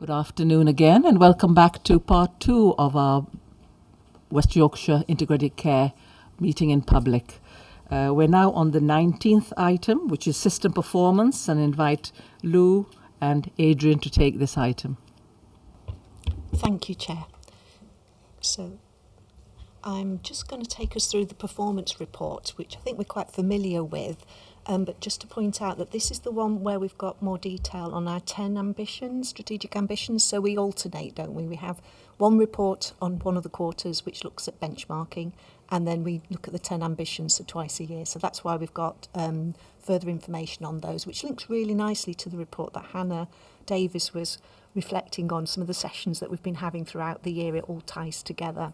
Good afternoon again, and welcome back to part 2 of our West Yorkshire Integrated Care meeting in public. We're now on the 19th item, which is system performance, and invite Lou and Adrian to take this item. Thank you, Chair. So I'm just going to take us through the performance report, which I think we're quite familiar with, but just to point out that this is the one where we've got more detail on our 10 ambitions, strategic ambitions. So we alternate, don't we? We have one report on one of the quarters which looks at benchmarking, and then we look at the 10 ambitions, so twice a year. So that's why we've got further information on those, which links really nicely to the report that Hannah Davis was reflecting on, some of the sessions that we've been having throughout the year. It all ties together.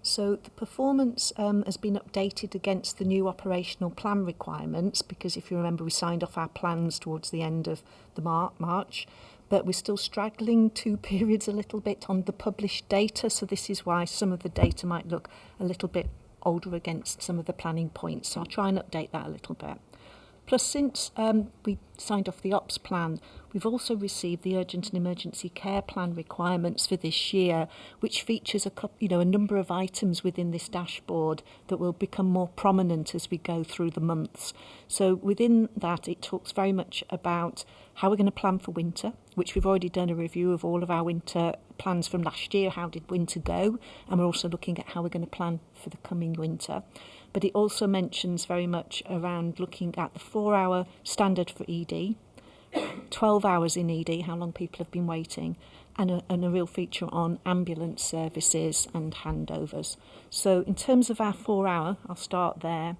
So the performance has been updated against the new operational plan requirements, because if you remember, we signed off our plans towards the end of the March, but we're still straggling 2 periods a little bit on the published data. So this is why some of the data might look a little bit older against some of the planning points. So I'll try and update that a little bit. Plus, since we signed off the ops plan, we've also received the urgent and emergency care plan requirements for this year, which features a number of items within this dashboard that will become more prominent as we go through the months. So within that, it talks very much about how we're going to plan for winter, which we've already done a review of all of our winter plans from last year. How did winter go? And we're also looking at how we're going to plan for the coming winter. But it also mentions very much around looking at the 4-hour standard for ED, 12 hours in ED, how long people have been waiting, and a real feature on ambulance services and handovers. So in terms of our 4-hour, I'll start there.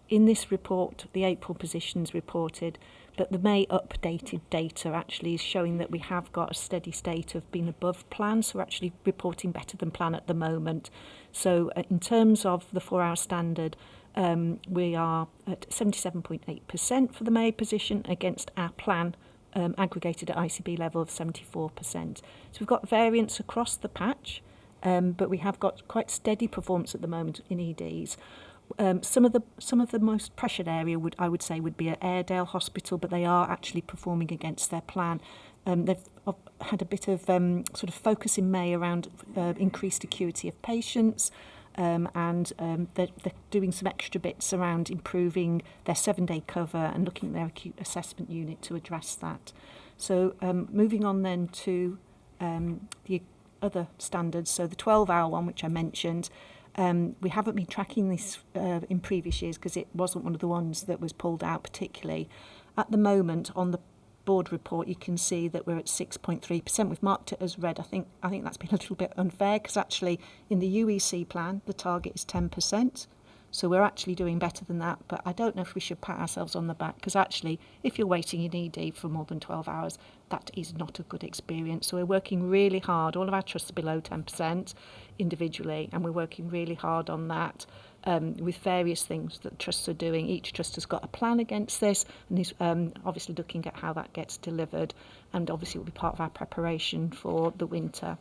In this report, the April positions reported, but the May updated data actually is showing that we have got a steady state of being above plan, so we're actually reporting better than plan at the moment. So in terms of the 4-hour standard, we are at 77.8% for the May position against our plan aggregated at ICB level of 74%. So we've got variance across the patch, but we have got quite steady performance at the moment in EDs. Some of the most pressured area I would say would be at Airedale Hospital, but they are actually performing against their plan. They've had a bit of sort of focus in May around increased acuity of patients, and they're doing some extra bits around improving their 7-day cover and looking at their acute assessment unit to address that. So moving on then to the other standards, so the 12-hour one, which I mentioned. We haven't been tracking this in previous years because it wasn't one of the ones that was pulled out particularly. At the moment, on the board report, you can see that we're at 6.3%. We've marked it as red. I think that's been a little bit unfair, because actually in the UEC plan, the target is 10%. So we're actually doing better than that, but I don't know if we should pat ourselves on the back, because actually, if you're waiting in ED for more than 12 hours, that is not a good experience. So we're working really hard. All of our trusts are below 10% individually, and we're working really hard on that with various things that trusts are doing. Each trust has got a plan against this, and is obviously looking at how that gets delivered, and obviously it will be part of our preparation for the winter.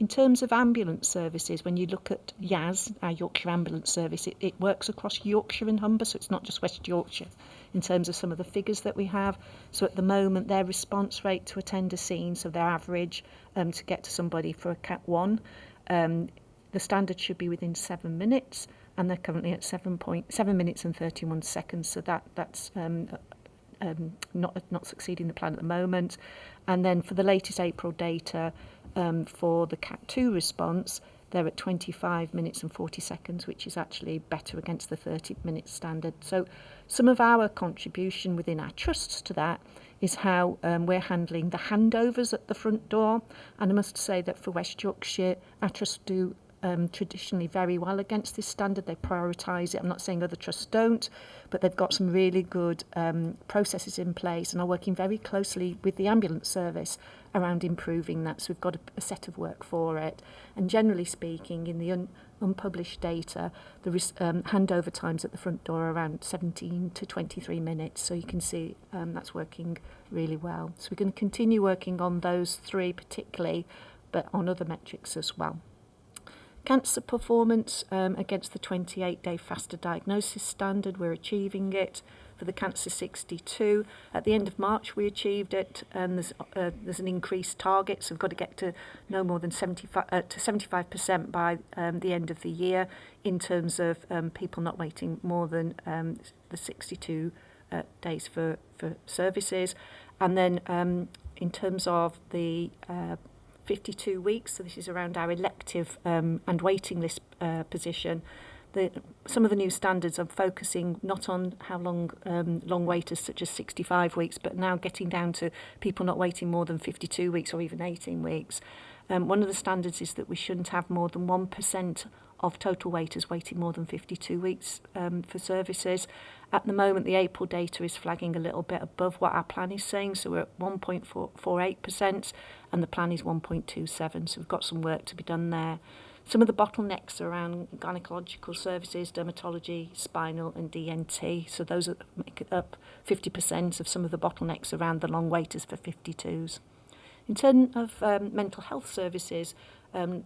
In terms of ambulance services, when you look at YAS, our Yorkshire Ambulance Service, it works across Yorkshire and Humber, so it's not just West Yorkshire in terms of some of the figures that we have. So at the moment, their response rate to attend a scene, so their average to get to somebody for a Cat 1, the standard should be within 7 minutes, and they're currently at 7 minutes and 31 seconds, so that's not succeeding the plan at the moment. And then for the latest April data, for the Cat 2 response, they're at 25 minutes and 40 seconds, which is actually better against the 30-minute standard. So some of our contribution within our trusts to that is how we're handling the handovers at the front door. And I must say that for West Yorkshire, our trusts do traditionally very well against this standard. They prioritise it. I'm not saying other trusts don't, but they've got some really good processes in place and are working very closely with the ambulance service around improving that. So we've got a set of work for it. And generally speaking, in the unpublished data, the handover times at the front door are around 17 to 23 minutes. So you can see that's working really well. So we're going to continue working on those 3 particularly, but on other metrics as well. Cancer performance against the 28-day faster diagnosis standard, we're achieving it. for the Cancer 62. At the end of March, we achieved it, and there's an increased target, so we've got to get to no more than 75% by the end of the year in terms of people not waiting more than the 62 days for services. And then in terms of the 52 weeks, so this is around our elective and waiting list position. Some of the new standards are focusing not on how long waiters such as 65 weeks, but now getting down to people not waiting more than 52 weeks or even 18 weeks. One of the standards is that we shouldn't have more than 1% of total waiters waiting more than 52 weeks for services. At the moment, the April data is flagging a little bit above what our plan is saying, so we're at 1.48%, and the plan is 1.27%, so we've got some work to be done there. Some of the bottlenecks are around gynecological services, dermatology, spinal and DNT, so those make up 50% of some of the bottlenecks around the long waiters for 52s. In terms of mental health services,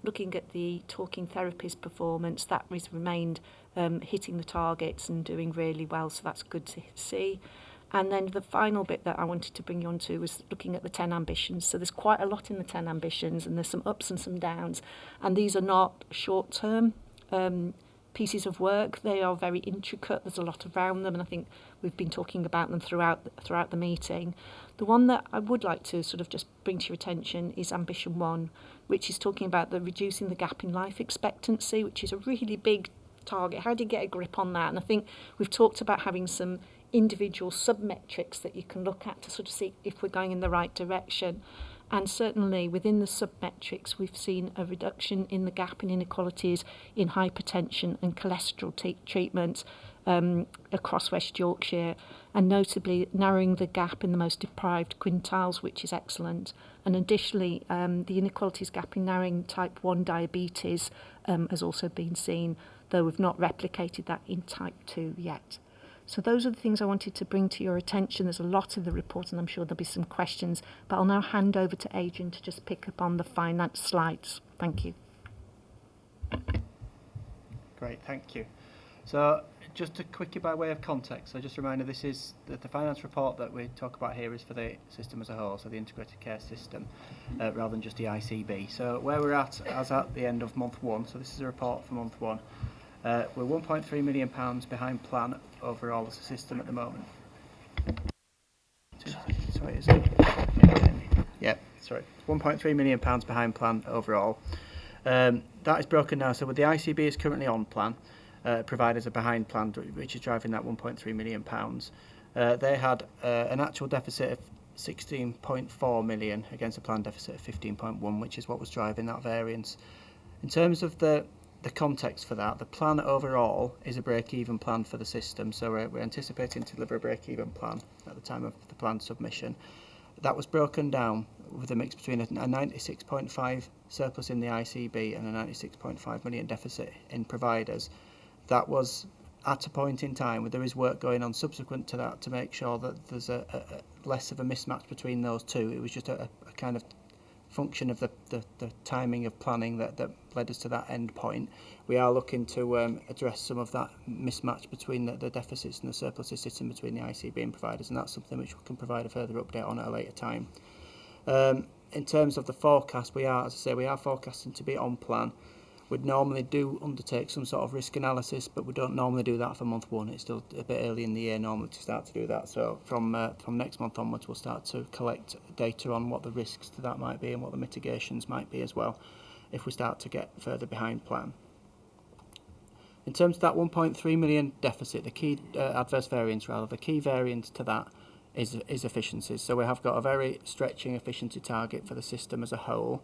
looking at the talking therapist performance, that has remained hitting the targets and doing really well, so that's good to see. And then the final bit that I wanted to bring you on to was looking at the 10 ambitions. So there's quite a lot in the 10 ambitions, and there's some ups and some downs. And these are not short-term pieces of work. They are very intricate. There's a lot around them, and I think we've been talking about them throughout the meeting. The one that I would like to sort of just bring to your attention is Ambition 1, which is talking about reducing the gap in life expectancy, which is a really big target. How do you get a grip on that? And I think we've talked about having some individual sub-metrics that you can look at to sort of see if we're going in the right direction. And certainly within the sub-metrics, we've seen a reduction in the gap in inequalities in hypertension and cholesterol treatment across West Yorkshire, and notably narrowing the gap in the most deprived quintiles, which is excellent. And additionally, the inequalities gap in narrowing type 1 diabetes has also been seen, though we've not replicated that in type 2 yet. So those are the things I wanted to bring to your attention. There's a lot in the report, and I'm sure there'll be some questions, but I'll now hand over to Adrian to just pick up on the finance slides. Thank you. Great, thank you. So just to quickly by way of context, so just a reminder, this is the finance report that we talk about here is for the system as a whole, so the integrated care system, rather than just the ICB. So where we're at as at the end of month 1, so this is a report for month 1, we're £1.3 million behind plan overall as a system at the moment. Sorry, is it? Yeah, sorry. £1.3 million behind plan overall. That is broken now. So with the ICB is currently on plan. Providers are behind plan, which is driving that £1.3 million. They had an actual deficit of 16.4 million against a planned deficit of 15.1, which is what was driving that variance. In terms of the context for that, the plan overall is a break-even plan for the system, so we're anticipating to deliver a break-even plan at the time of the plan submission. That was broken down with a mix between a 96.5 surplus in the ICB and a 96.5 million deficit in providers. That was at a point in time where there is work going on subsequent to that to make sure that there's a less of a mismatch between those two. It was just a kind of function of the timing of planning that led us to that end point. We are looking to address some of that mismatch between the deficits and the surpluses sitting between the ICB and providers, and that's something which we can provide a further update on at a later time. In terms of the forecast, we are forecasting to be on plan. We'd normally do undertake some sort of risk analysis, but we don't normally do that for month 1. It's still a bit early in the year normally to start to do that. So from next month onwards, we'll start to collect data on what the risks to that might be and what the mitigations might be as well, if we start to get further behind plan. In terms of that 1.3 million deficit, the key adverse variance rather, the key variance to that is efficiencies. So we have got a very stretching efficiency target for the system as a whole.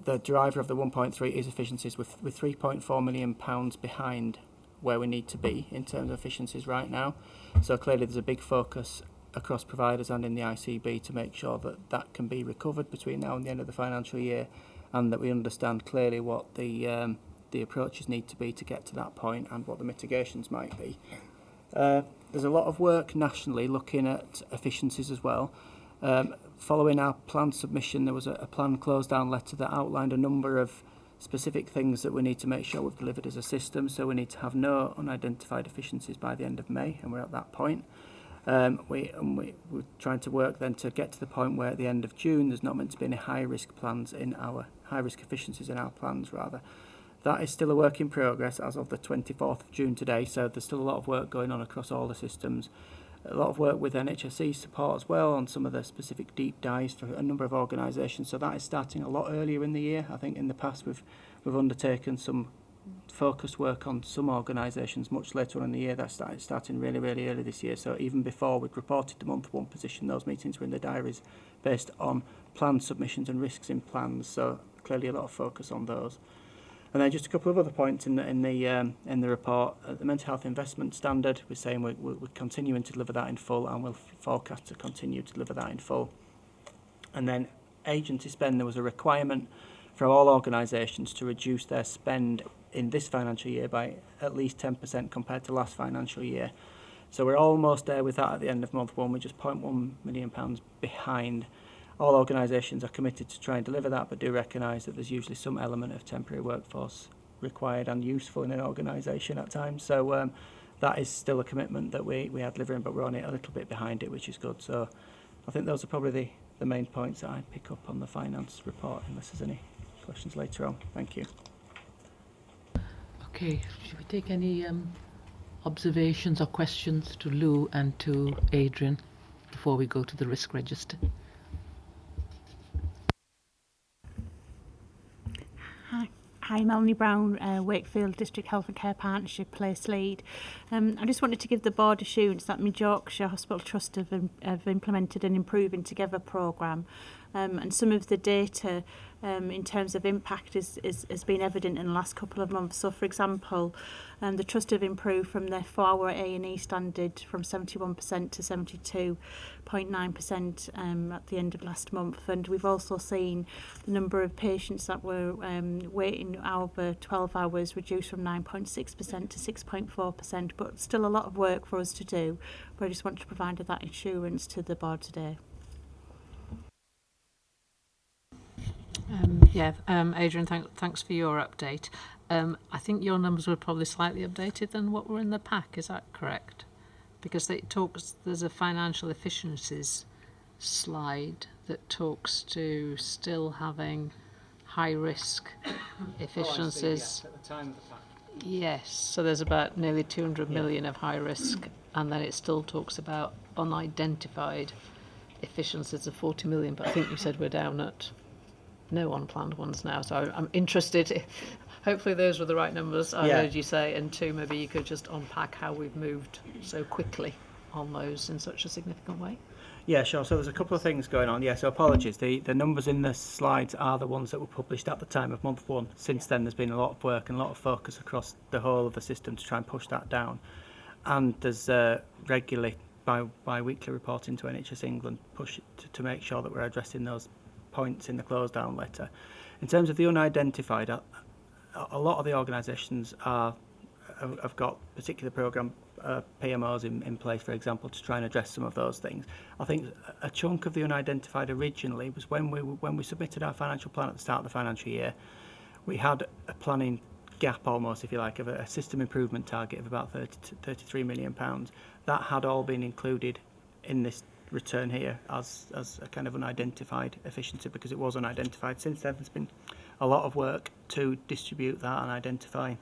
The driver of the 1.3 is efficiencies, with £3.4 million behind where we need to be in terms of efficiencies right now. So clearly there's a big focus across providers and in the ICB to make sure that that can be recovered between now and the end of the financial year, and that we understand clearly what the approaches need to be to get to that point and what the mitigations might be. There's a lot of work nationally looking at efficiencies as well. Following our plan submission, there was a plan close down letter that outlined a number of specific things that we need to make sure we've delivered as a system. So we need to have no unidentified deficiencies by the end of May, and we're at that point. We're trying to work then to get to the point where at the end of June there's not meant to be any high-risk efficiencies in our plans rather. That is still a work in progress as of the 24th of June today, so there's still a lot of work going on across all the systems. A lot of work with NHS support as well on some of the specific deep dives for a number of organisations. So that is starting a lot earlier in the year. I think in the past we've undertaken some focused work on some organisations much later on in the year. That's starting really, really early this year. So even before we'd reported the month one position, those meetings were in the diaries based on plan submissions and risks in plans. So clearly a lot of focus on those. And then just a couple of other points in the report. The mental health investment standard, we're saying we're continuing to deliver that in full, and we'll forecast to continue to deliver that in full. And then agency spend, there was a requirement for all organisations to reduce their spend in this financial year by at least 10% compared to last financial year. So we're almost there with that at the end of month one. We're just £0.1 million behind. All organisations are committed to try and deliver that, but do recognise that there's usually some element of temporary workforce required and useful in an organisation at times. So that is still a commitment that we are delivering, but we're on it a little bit behind it, which is good. So I think those are probably the main points that I'd pick up on the finance report, unless there's any questions later on. Thank you. Okay, should we take any observations or questions to Lou and to Adrian before we go to the risk register? Hi, Melanie Brown, Wakefield District Health and Care Partnership Place Lead. I just wanted to give the board assurance that my Yorkshire Hospital Trust have implemented an Improving Together programme, and some of the data in terms of impact has been evident in the last couple of months. So, for example, the Trust have improved from their 4-hour A&E standard from 71% to 72.9% at the end of last month. And we've also seen the number of patients that were waiting over 12 hours reduced from 9.6% to 6.4%, but still a lot of work for us to do. But I just want to provide that assurance to the board today. Adrian, thanks for your update. I think your numbers were probably slightly updated than what were in the pack, is that correct? Because there's a financial efficiencies slide that talks to still having high risk efficiencies. At the time of the pack. Yes, so there's about nearly 200 million of high risk, and then it still talks about unidentified efficiencies of 40 million, but I think you said we're down at no unplanned ones now, so I'm interested. Hopefully those were the right numbers I heard you say, and two, maybe you could just unpack how we've moved so quickly on those in such a significant way. Yeah, sure. So there's a couple of things going on. Yeah, so apologies. The numbers in the slides are the ones that were published at the time of month one. Since then, there's been a lot of work and a lot of focus across the whole of the system to try and push that down. And there's regularly bi-weekly reporting to NHS England push to make sure that we're addressing those points in the close down letter. In terms of the unidentified, a lot of the organisations have got particular programme PMOs in place, for example, to try and address some of those things. I think a chunk of the unidentified originally was when we submitted our financial plan at the start of the financial year. We had a planning gap almost, if you like, of a system improvement target of about £33 million. That had all been included in this return here as a kind of unidentified efficiency, because it was unidentified. Since then, there's been a lot of work to distribute that and identify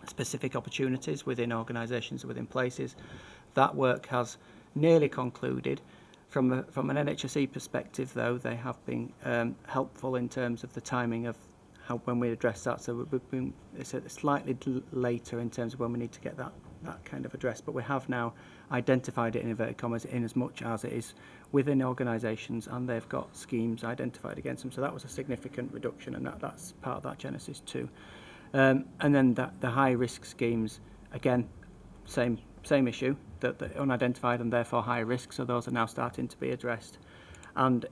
specific opportunities within organisations, within places. That work has nearly concluded. From an NHS perspective, though, they have been helpful in terms of the timing of when we address that. So it's slightly later in terms of when we need to get that kind of address, but we have now identified it in inverted commas in as much as it is within organisations and they've got schemes identified against them. So that was a significant reduction, and that's part of that genesis too. And then the high risk schemes, again, same issue, that they're unidentified and therefore high risk, so those are now starting to be addressed. And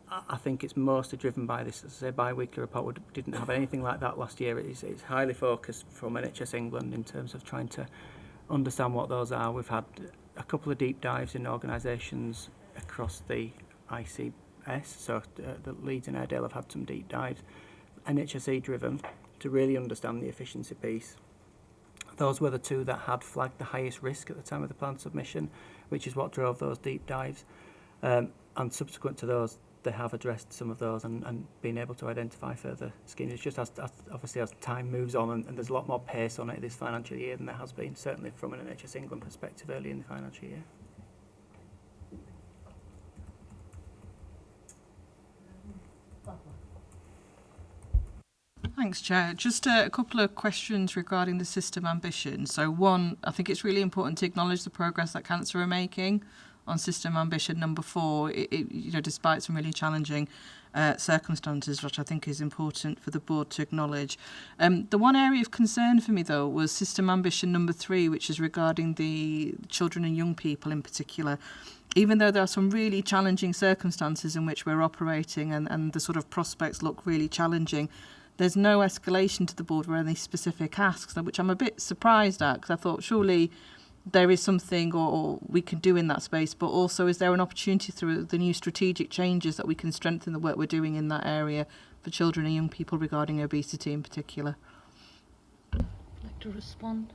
I think it's mostly driven by this, as I say, bi-weekly report. We didn't have anything like that last year. It's highly focused from NHS England in terms of trying to understand what those are. We've had a couple of deep dives in organisations across the ICS, so the Leeds and Airedale have had some deep dives. NHSE driven to really understand the efficiency piece. Those were the two that had flagged the highest risk at the time of the plan submission, which is what drove those deep dives. And subsequent to those, they have addressed some of those and been able to identify further schemes. It's just obviously as time moves on and there's a lot more pace on it this financial year than there has been, certainly from an NHS England perspective early in the financial year. Thanks, Chair. Just a couple of questions regarding the system ambition. So one, I think it's really important to acknowledge the progress that Cancer are making on system ambition number 4, despite some really challenging circumstances, which I think is important for the board to acknowledge. The one area of concern for me, though, was system ambition number 3, which is regarding the children and young people in particular. Even though there are some really challenging circumstances in which we're operating and the sort of prospects look really challenging, there's no escalation to the board with any specific asks, which I'm a bit surprised at, because I thought surely there is something or we can do in that space, but also is there an opportunity through the new strategic changes that we can strengthen the work we're doing in that area for children and young people regarding obesity in particular? I'd like to respond.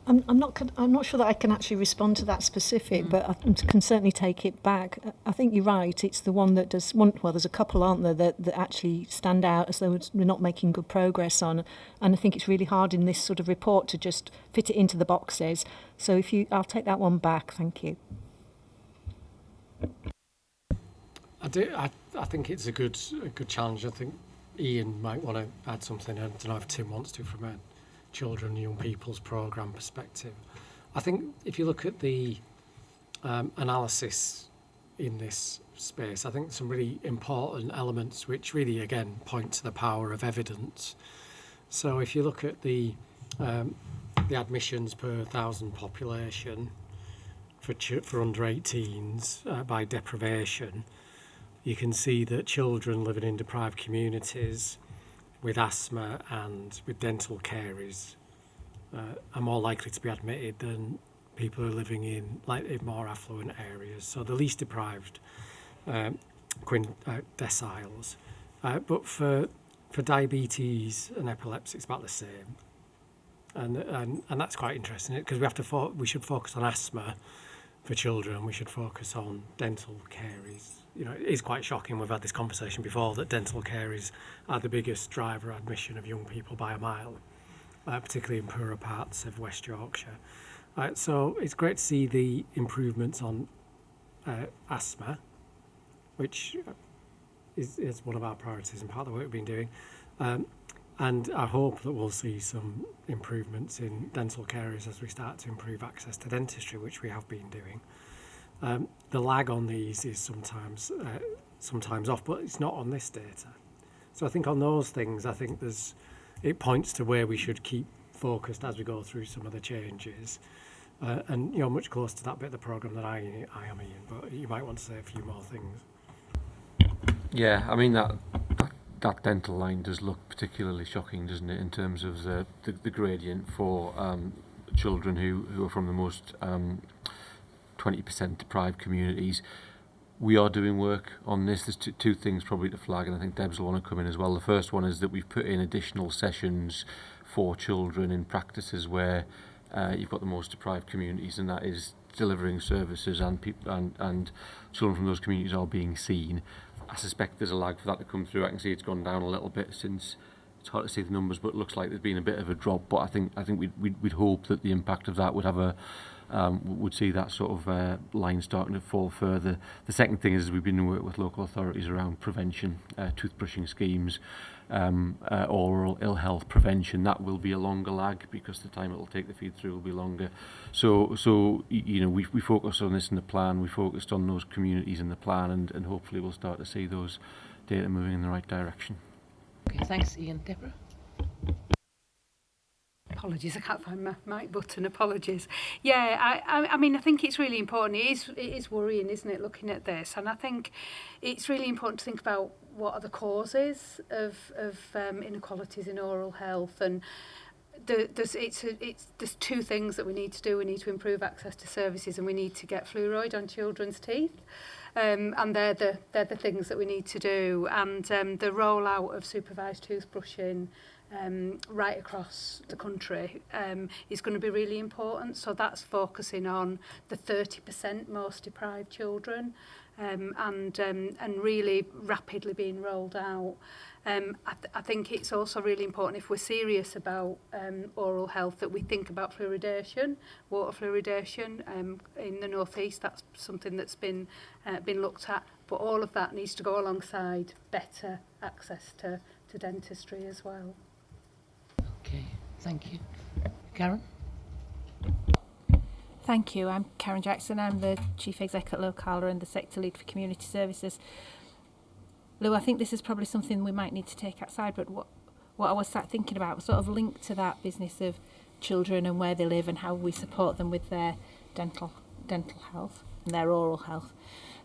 I'm not sure that I can actually respond to that specific, but I can certainly take it back. I think you're right. It's the one that does. Well, there's a couple, aren't there, that actually stand out as though we're not making good progress on. And I think it's really hard in this sort of report to just fit it into the boxes. So I'll take that one back. Thank you. I think it's a good challenge. I think Ian might want to add something. I don't know if Tim wants to from a children and young people's programme perspective. I think if you look at the analysis in this space, I think some really important elements which really again point to the power of evidence. So if you look at the admissions per 1,000 population for under 18s by deprivation, you can see that children living in deprived communities with asthma and with dental caries are more likely to be admitted than people who are living in more affluent areas. So the least deprived deciles. But for diabetes and epilepsy, it's about the same. And that's quite interesting because we should focus on asthma for children. We should focus on dental caries. It is quite shocking. We've had this conversation before that dental caries are the biggest driver of admission of young people by a mile, particularly in poorer parts of West Yorkshire. So it's great to see the improvements on asthma, which is one of our priorities and part of the work we've been doing. And I hope that we'll see some improvements in dental caries as we start to improve access to dentistry, which we have been doing. The lag on these is sometimes off, but it's not on this data. So I think on those things, it points to where we should keep focused as we go through some of the changes. And much closer to that bit of the programme that I am in, but you might want to say a few more things. Yeah, I mean that dental line does look particularly shocking, doesn't it, in terms of the gradient for children who are from the most 20% deprived communities. We are doing work on this. There's two things probably to flag, and I think Debs will want to come in as well. The first one is that we've put in additional sessions for children in practices where you've got the most deprived communities, and that is delivering services and children from those communities are being seen. I suspect there's a lag for that to come through. I can see it's gone down a little bit since. It's hard to see the numbers, but it looks like there's been a bit of a drop. But I think we'd hope that the impact of that would see that sort of line starting to fall further. The second thing is we've been working with local authorities around prevention, toothbrushing schemes, oral ill health prevention. That will be a longer lag because the time it will take the feed through will be longer. So we focused on this in the plan. We focused on those communities in the plan, and hopefully we'll start to see those data moving in the right direction. Okay, thanks, Ian. Deborah? Apologies, I can't find my mic button. Apologies. Yeah, I mean, I think it's really important. It is worrying, isn't it, looking at this? And I think it's really important to think about what are the causes of inequalities in oral health. And there's two things that we need to do. We need to improve access to services, and we need to get fluoride on children's teeth. and they're the things that we need to do. And the rollout of supervised toothbrushing right across the country is going to be really important. So that's focusing on the 30% most deprived children, and really rapidly being rolled out. I think it's also really important, if we're serious about oral health, that we think about fluoridation, water fluoridation. In the North East, that's something that's been looked at, but all of that needs to go alongside better access to dentistry as well. Okay, thank you. Karen? Thank you. I'm Karen Jackson. I'm the Chief Exec at Locala and the Sector Lead for Community Services. Lou, I think this is probably something we might need to take outside, but what I was thinking about was sort of linked to that business of children and where they live and how we support them with their dental health and their oral health,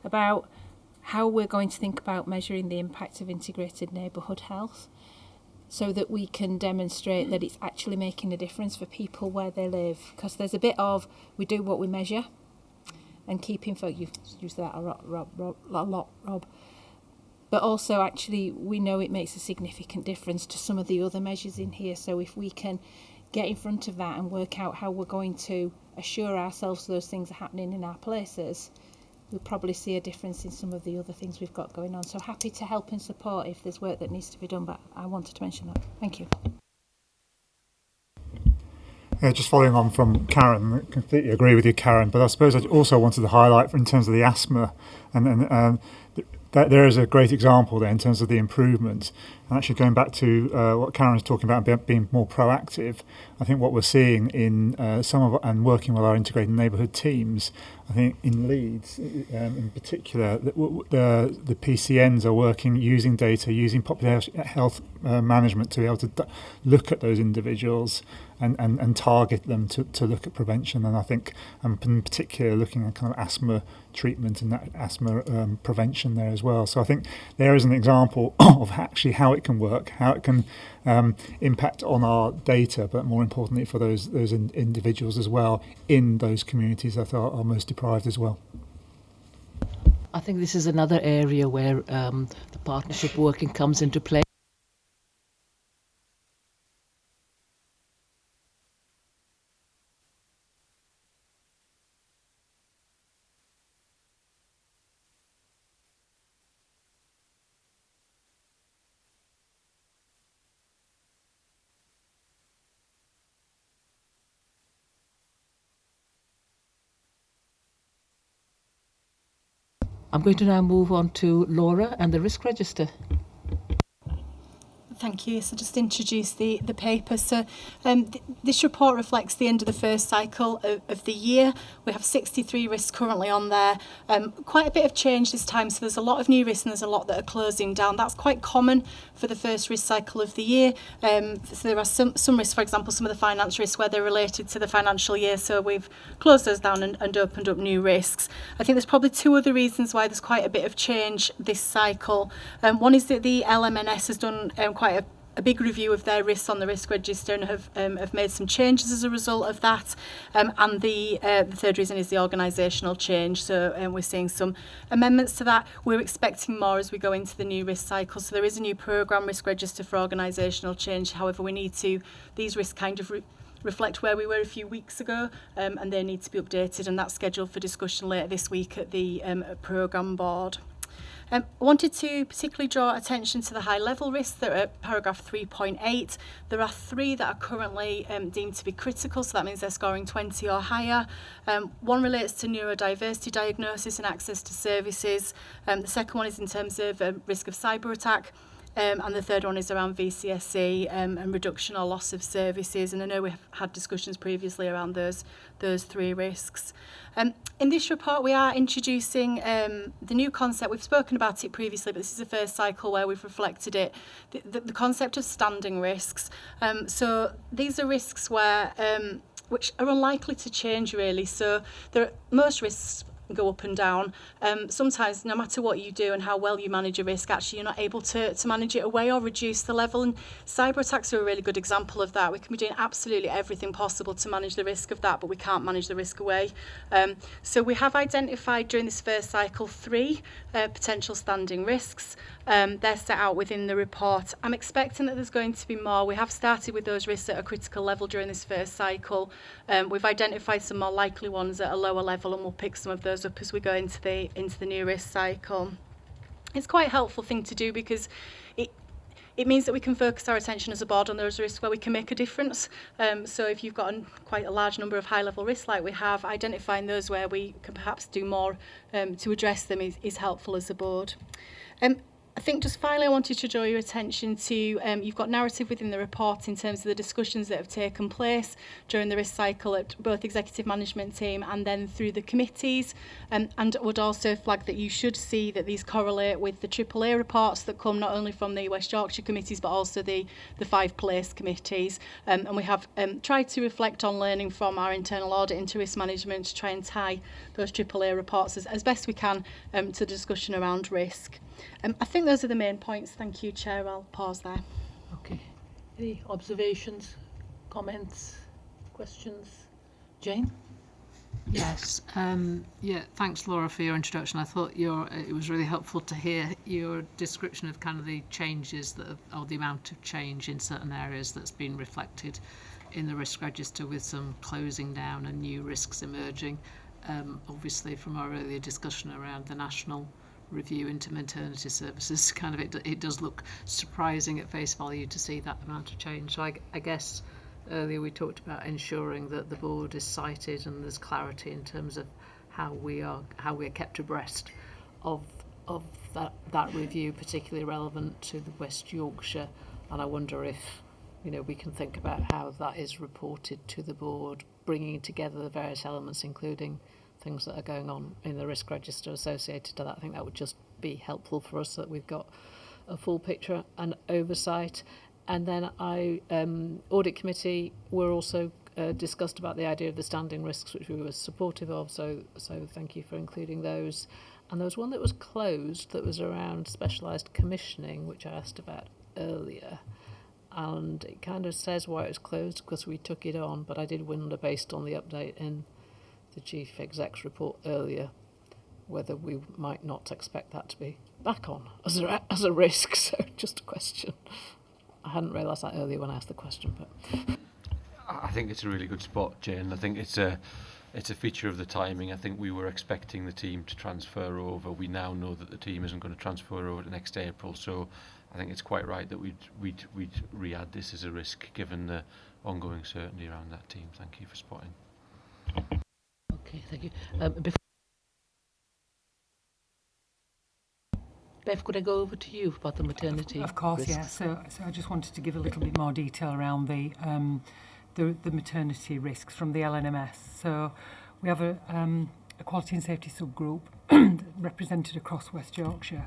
about how we're going to think about measuring the impact of integrated neighbourhood health so that we can demonstrate that it's actually making a difference for people where they live. Because there's a bit of, we do what we measure, and keeping folk, you've used that a lot, Rob. But also, actually, we know it makes a significant difference to some of the other measures in here. So if we can get in front of that and work out how we're going to assure ourselves those things are happening in our places, we'll probably see a difference in some of the other things we've got going on. So happy to help and support if there's work that needs to be done, but I wanted to mention that. Thank you. Just following on from Karen, I completely agree with you, Karen, but I suppose I also wanted to highlight in terms of the asthma, and that there is a great example there in terms of the improvement. And actually going back to what Karen was talking about, being more proactive, I think what we're seeing in and working with our integrated neighbourhood teams, I think in Leeds in particular, the PCNs are working using data, using population health management to be able to look at those individuals and target them to look at prevention. And I think in particular looking at kind of asthma treatment and that asthma prevention there as well. So I think there is an example of actually how it can work, how it can impact on our data, but more importantly for those individuals as well in those communities that are most deprived as well. I think this is another area where the partnership working comes into play. I'm going to now move on to Laura and the risk register. Thank you. So just introduce the paper. So this report reflects the end of the first cycle of the year. We have 63 risks currently on there. Quite a bit of change this time. So there's a lot of new risks and there's a lot that are closing down. That's quite common for the first risk cycle of the year. So there are some risks, for example, some of the finance risks where they're related to the financial year. So we've closed those down and opened up new risks. I think there's probably two other reasons why there's quite a bit of change this cycle. One is that the LMNS has done quite a big review of their risks on the risk register and have made some changes as a result of that. And the third reason is the organisational change. So we're seeing some amendments to that. We're expecting more as we go into the new risk cycle. So there is a new programme risk register for organisational change. However, these risks kind of reflect where we were a few weeks ago, and they need to be updated, and that's scheduled for discussion later this week at the programme board. I wanted to particularly draw attention to the high-level risks that are at paragraph 3.8. There are 3 that are currently deemed to be critical, so that means they're scoring 20 or higher. One relates to neurodiversity diagnosis and access to services. The second one is in terms of risk of cyber attack. And the third one is around VCSE and reduction or loss of services. And I know we've had discussions previously around those 3 risks. In this report, we are introducing the new concept. We've spoken about it previously, but this is the first cycle where we've reflected it. The concept of standing risks. So these are risks which are unlikely to change really. So most risks go up and down. Sometimes, no matter what you do and how well you manage a risk, actually you're not able to manage it away or reduce the level. And cyber attacks are a really good example of that. We can be doing absolutely everything possible to manage the risk of that, but we can't manage the risk away. So we have identified during this first cycle 3 potential standing risks. They're set out within the report. I'm expecting that there's going to be more. We have started with those risks at a critical level during this first cycle. We've identified some more likely ones at a lower level, and we'll pick some of those up as we go into the new risk cycle. It's quite a helpful thing to do because it means that we can focus our attention as a board on those risks where we can make a difference. So if you've got quite a large number of high-level risks like we have, identifying those where we can perhaps do more to address them is helpful as a board. I think just finally I wanted to draw your attention to, you've got narrative within the report in terms of the discussions that have taken place during the risk cycle at both executive management team and then through the committees, and would also flag that you should see that these correlate with the AAA reports that come not only from the West Yorkshire committees but also the 5 place committees, and we have tried to reflect on learning from our internal audit into risk management to try and tie those AAA reports as best we can to the discussion around risk. I think those are the main points. Thank you, Chair. I'll pause there. Okay. Any observations, comments, questions? Jane? Yes. Thanks, Laura, for your introduction. I thought it was really helpful to hear your description of kind of the changes or the amount of change in certain areas that's been reflected in the risk register, with some closing down and new risks emerging. Obviously, from our earlier discussion around the national review into maternity services, kind of it does look surprising at face value to see that amount of change. So I guess earlier we talked about ensuring that the board is cited and there's clarity in terms of how we're kept abreast of that review, particularly relevant to the West Yorkshire. And I wonder if we can think about how that is reported to the board, bringing together the various elements, including things that are going on in the risk register associated to that. I think that would just be helpful for us, so that we've got a full picture and oversight. And then audit committee were also discussed about the idea of the standing risks, which we were supportive of, so thank you for including those. And there was one that was closed that was around specialised commissioning, which I asked about earlier, and it kind of says why it was closed, because we took it on, but I did wonder, based on the update in the Chief Exec's report earlier, whether we might not expect that to be back on as a risk. So just a question. I hadn't realised that earlier when I asked the question, but I think it's a really good spot, Jane. I think it's a feature of the timing. I think we were expecting the team to transfer over. We now know that the team isn't going to transfer over to next April, so I think it's quite right that we'd re-add this as a risk, given the ongoing certainty around that team. Thank you for spotting. Okay, thank you. Bev, could I go over to you about the maternity? Of course, risks? yeah. So I just wanted to give a little bit more detail around the maternity risks from the LNMS. So we have a quality and safety subgroup represented across West Yorkshire,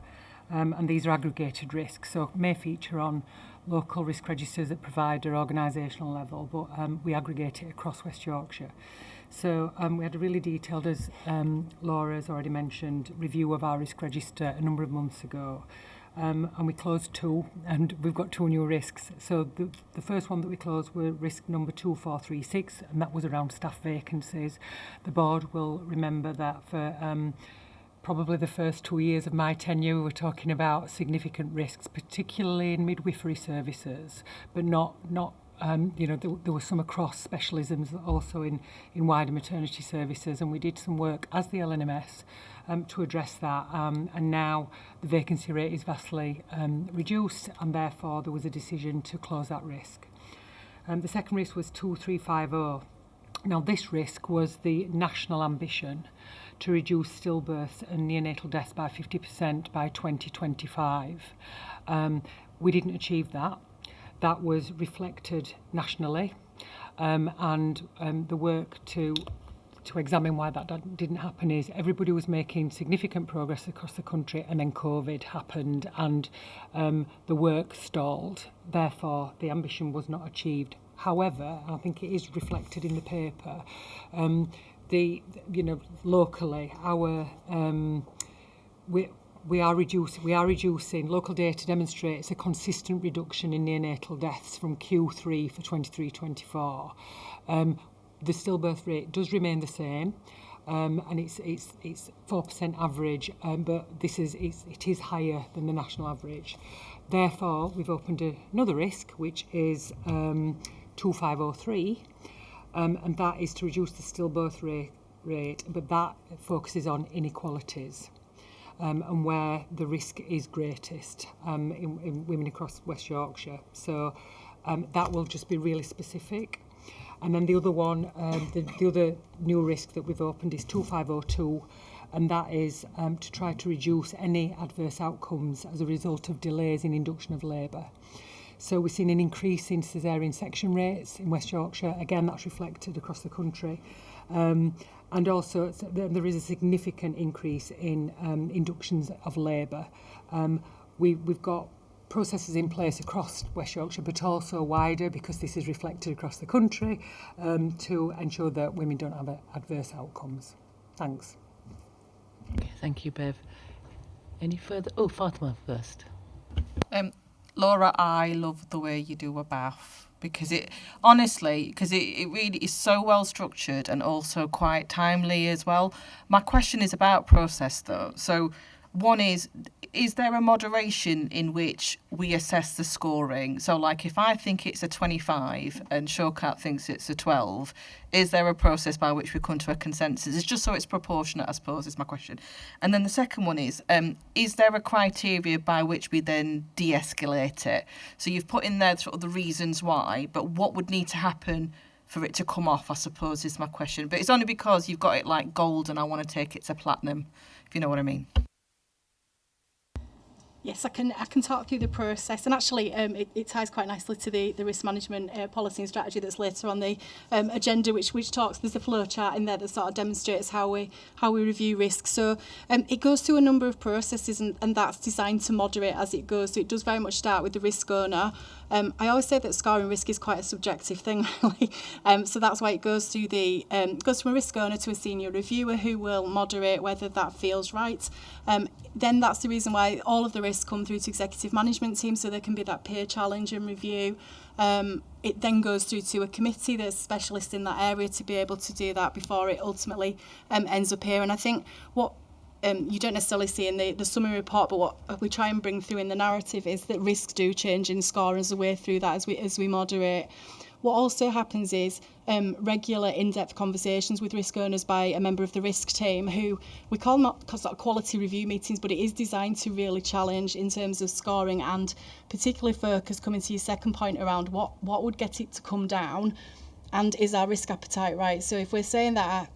and these are aggregated risks, so may feature on local risk registers at provider organisational level, but we aggregate it across West Yorkshire. So we had a really detailed, as Laura has already mentioned, review of our risk register a number of months ago. And we closed 2, and we've got 2 new risks. So the first one that we closed were risk number 2436, and that was around staff vacancies. The board will remember that for probably the first 2 years of my tenure, we were talking about significant risks, particularly in midwifery services, but not there was some across specialisms also in wider maternity services, and we did some work as the LNMS to address that, and now the vacancy rate is vastly reduced, and therefore there was a decision to close that risk. The second risk was 2350. Now this risk was the national ambition to reduce stillbirths and neonatal deaths by 50% by 2025. We didn't achieve that. That was reflected nationally, and the work to examine why that didn't happen is everybody was making significant progress across the country, and then COVID happened and the work stalled. Therefore, the ambition was not achieved. However, I think it is reflected in the paper, locally, our we are reducing. Local data demonstrates a consistent reduction in neonatal deaths from Q3 for 23-24. The stillbirth rate does remain the same, and it's 4% average, but it is higher than the national average. Therefore, we've opened another risk, which is 2503, and that is to reduce the stillbirth rate, but that focuses on inequalities. And where the risk is greatest in women across West Yorkshire. So that will just be really specific. And then the other one, the other new risk that we've opened is 2502, and that is to try to reduce any adverse outcomes as a result of delays in induction of labour. So we're seeing an increase in caesarean section rates in West Yorkshire. Again, that's reflected across the country. And also there is a significant increase in inductions of labour. We've got processes in place across West Yorkshire, but also wider, because this is reflected across the country, to ensure that women don't have adverse outcomes. Thanks. Okay, thank you, Bev. Any further? Oh, Fatima first. Laura, I love the way you do a bath, because it really is so well structured and also quite timely as well. My question is about process though. So one is there a moderation in which we assess the scoring? So like if I think it's a 25 and Showcat thinks it's a 12, is there a process by which we come to a consensus? It's just so it's proportionate, I suppose, is my question. And then the second one is there a criteria by which we then de-escalate it? So you've put in there sort of the reasons why, but what would need to happen for it to come off, I suppose, is my question. But it's only because you've got it like gold and I want to take it to platinum, if you know what I mean. Yes, I can talk through the process, and actually it ties quite nicely to the risk management policy and strategy that's later on the agenda, which talks. There's a flow chart in there that sort of demonstrates how we review risk. So it goes through a number of processes, and that's designed to moderate as it goes. So it does very much start with the risk owner. I always say that scoring risk is quite a subjective thing, really. So that's why it goes through goes from a risk owner to a senior reviewer who will moderate whether that feels right. Then that's the reason why all of the risks come through to executive management team, so there can be that peer challenge and review. It then goes through to a committee that's specialist in that area to be able to do that before it ultimately ends up here. And I think what you don't necessarily see in the summary report, but what we try and bring through in the narrative is that risks do change in score as a way through that as we moderate. What also happens is regular in-depth conversations with risk owners by a member of the risk team, who we call them sort of quality review meetings, but it is designed to really challenge in terms of scoring, and particularly focus, coming to your second point, around what would get it to come down, and is our risk appetite right? So if we're saying that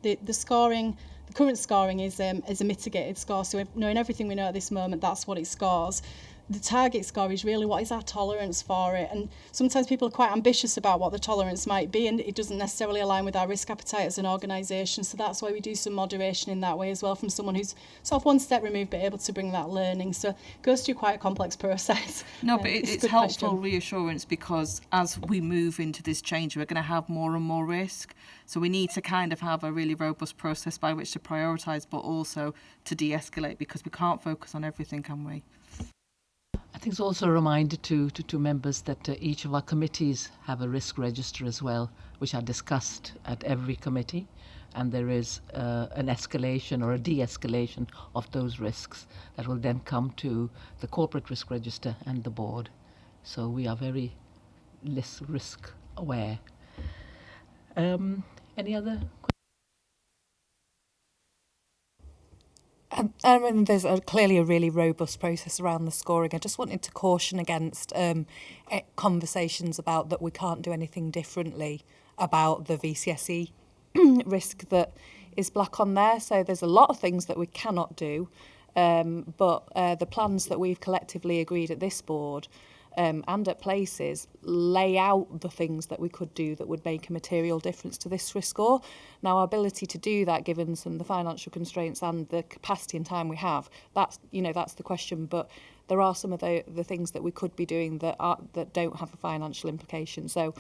the scoring, the current scoring is a mitigated score, so knowing everything we know at this moment, that's what it scores. The target score is really what is our tolerance for it, and sometimes people are quite ambitious about what the tolerance might be, and it doesn't necessarily align with our risk appetite as an organisation. So that's why we do some moderation in that way as well, from someone who's sort of one step removed but able to bring that learning. So it goes through quite a complex process. No, but it's helpful question. Reassurance, because as we move into this change, we're going to have more and more risk. So we need to kind of have a really robust process by which to prioritise, but also to de-escalate, because we can't focus on everything, can we? I think it's also a reminder to members that each of our committees have a risk register as well, which are discussed at every committee, and there is an escalation or a de-escalation of those risks that will then come to the corporate risk register and the board. So we are very less risk aware. Any other questions? I mean, there's clearly a really robust process around the scoring. I just wanted to caution against conversations about that we can't do anything differently about the VCSE risk that is black on there. So there's a lot of things that we cannot do, but the plans that we've collectively agreed at this board and at places lay out the things that we could do that would make a material difference to this risk score. Now, our ability to do that, given some of the financial constraints and the capacity and time we have, that's the question. But there are some of the things that we could be doing that don't have a financial implication. So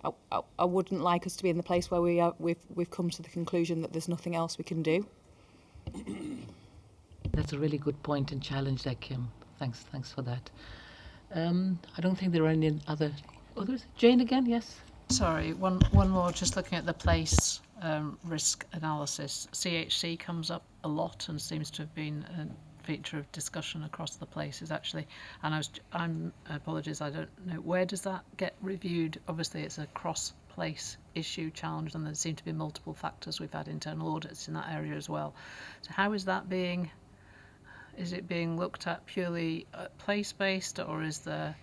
I wouldn't like us to be in the place where we've come to the conclusion that there's nothing else we can do. That's a really good point and challenge there, Kim. Thanks for that. I don't think there are any others. Jane again, yes? Sorry, one more, just looking at the place risk analysis. CHC comes up a lot and seems to have been a feature of discussion across the places, actually. And apologies, I don't know, where does that get reviewed? Obviously, it's a cross-place issue challenge, and there seem to be multiple factors. We've had internal audits in that area as well. So how is that being... Is it being looked at purely place-based, or is there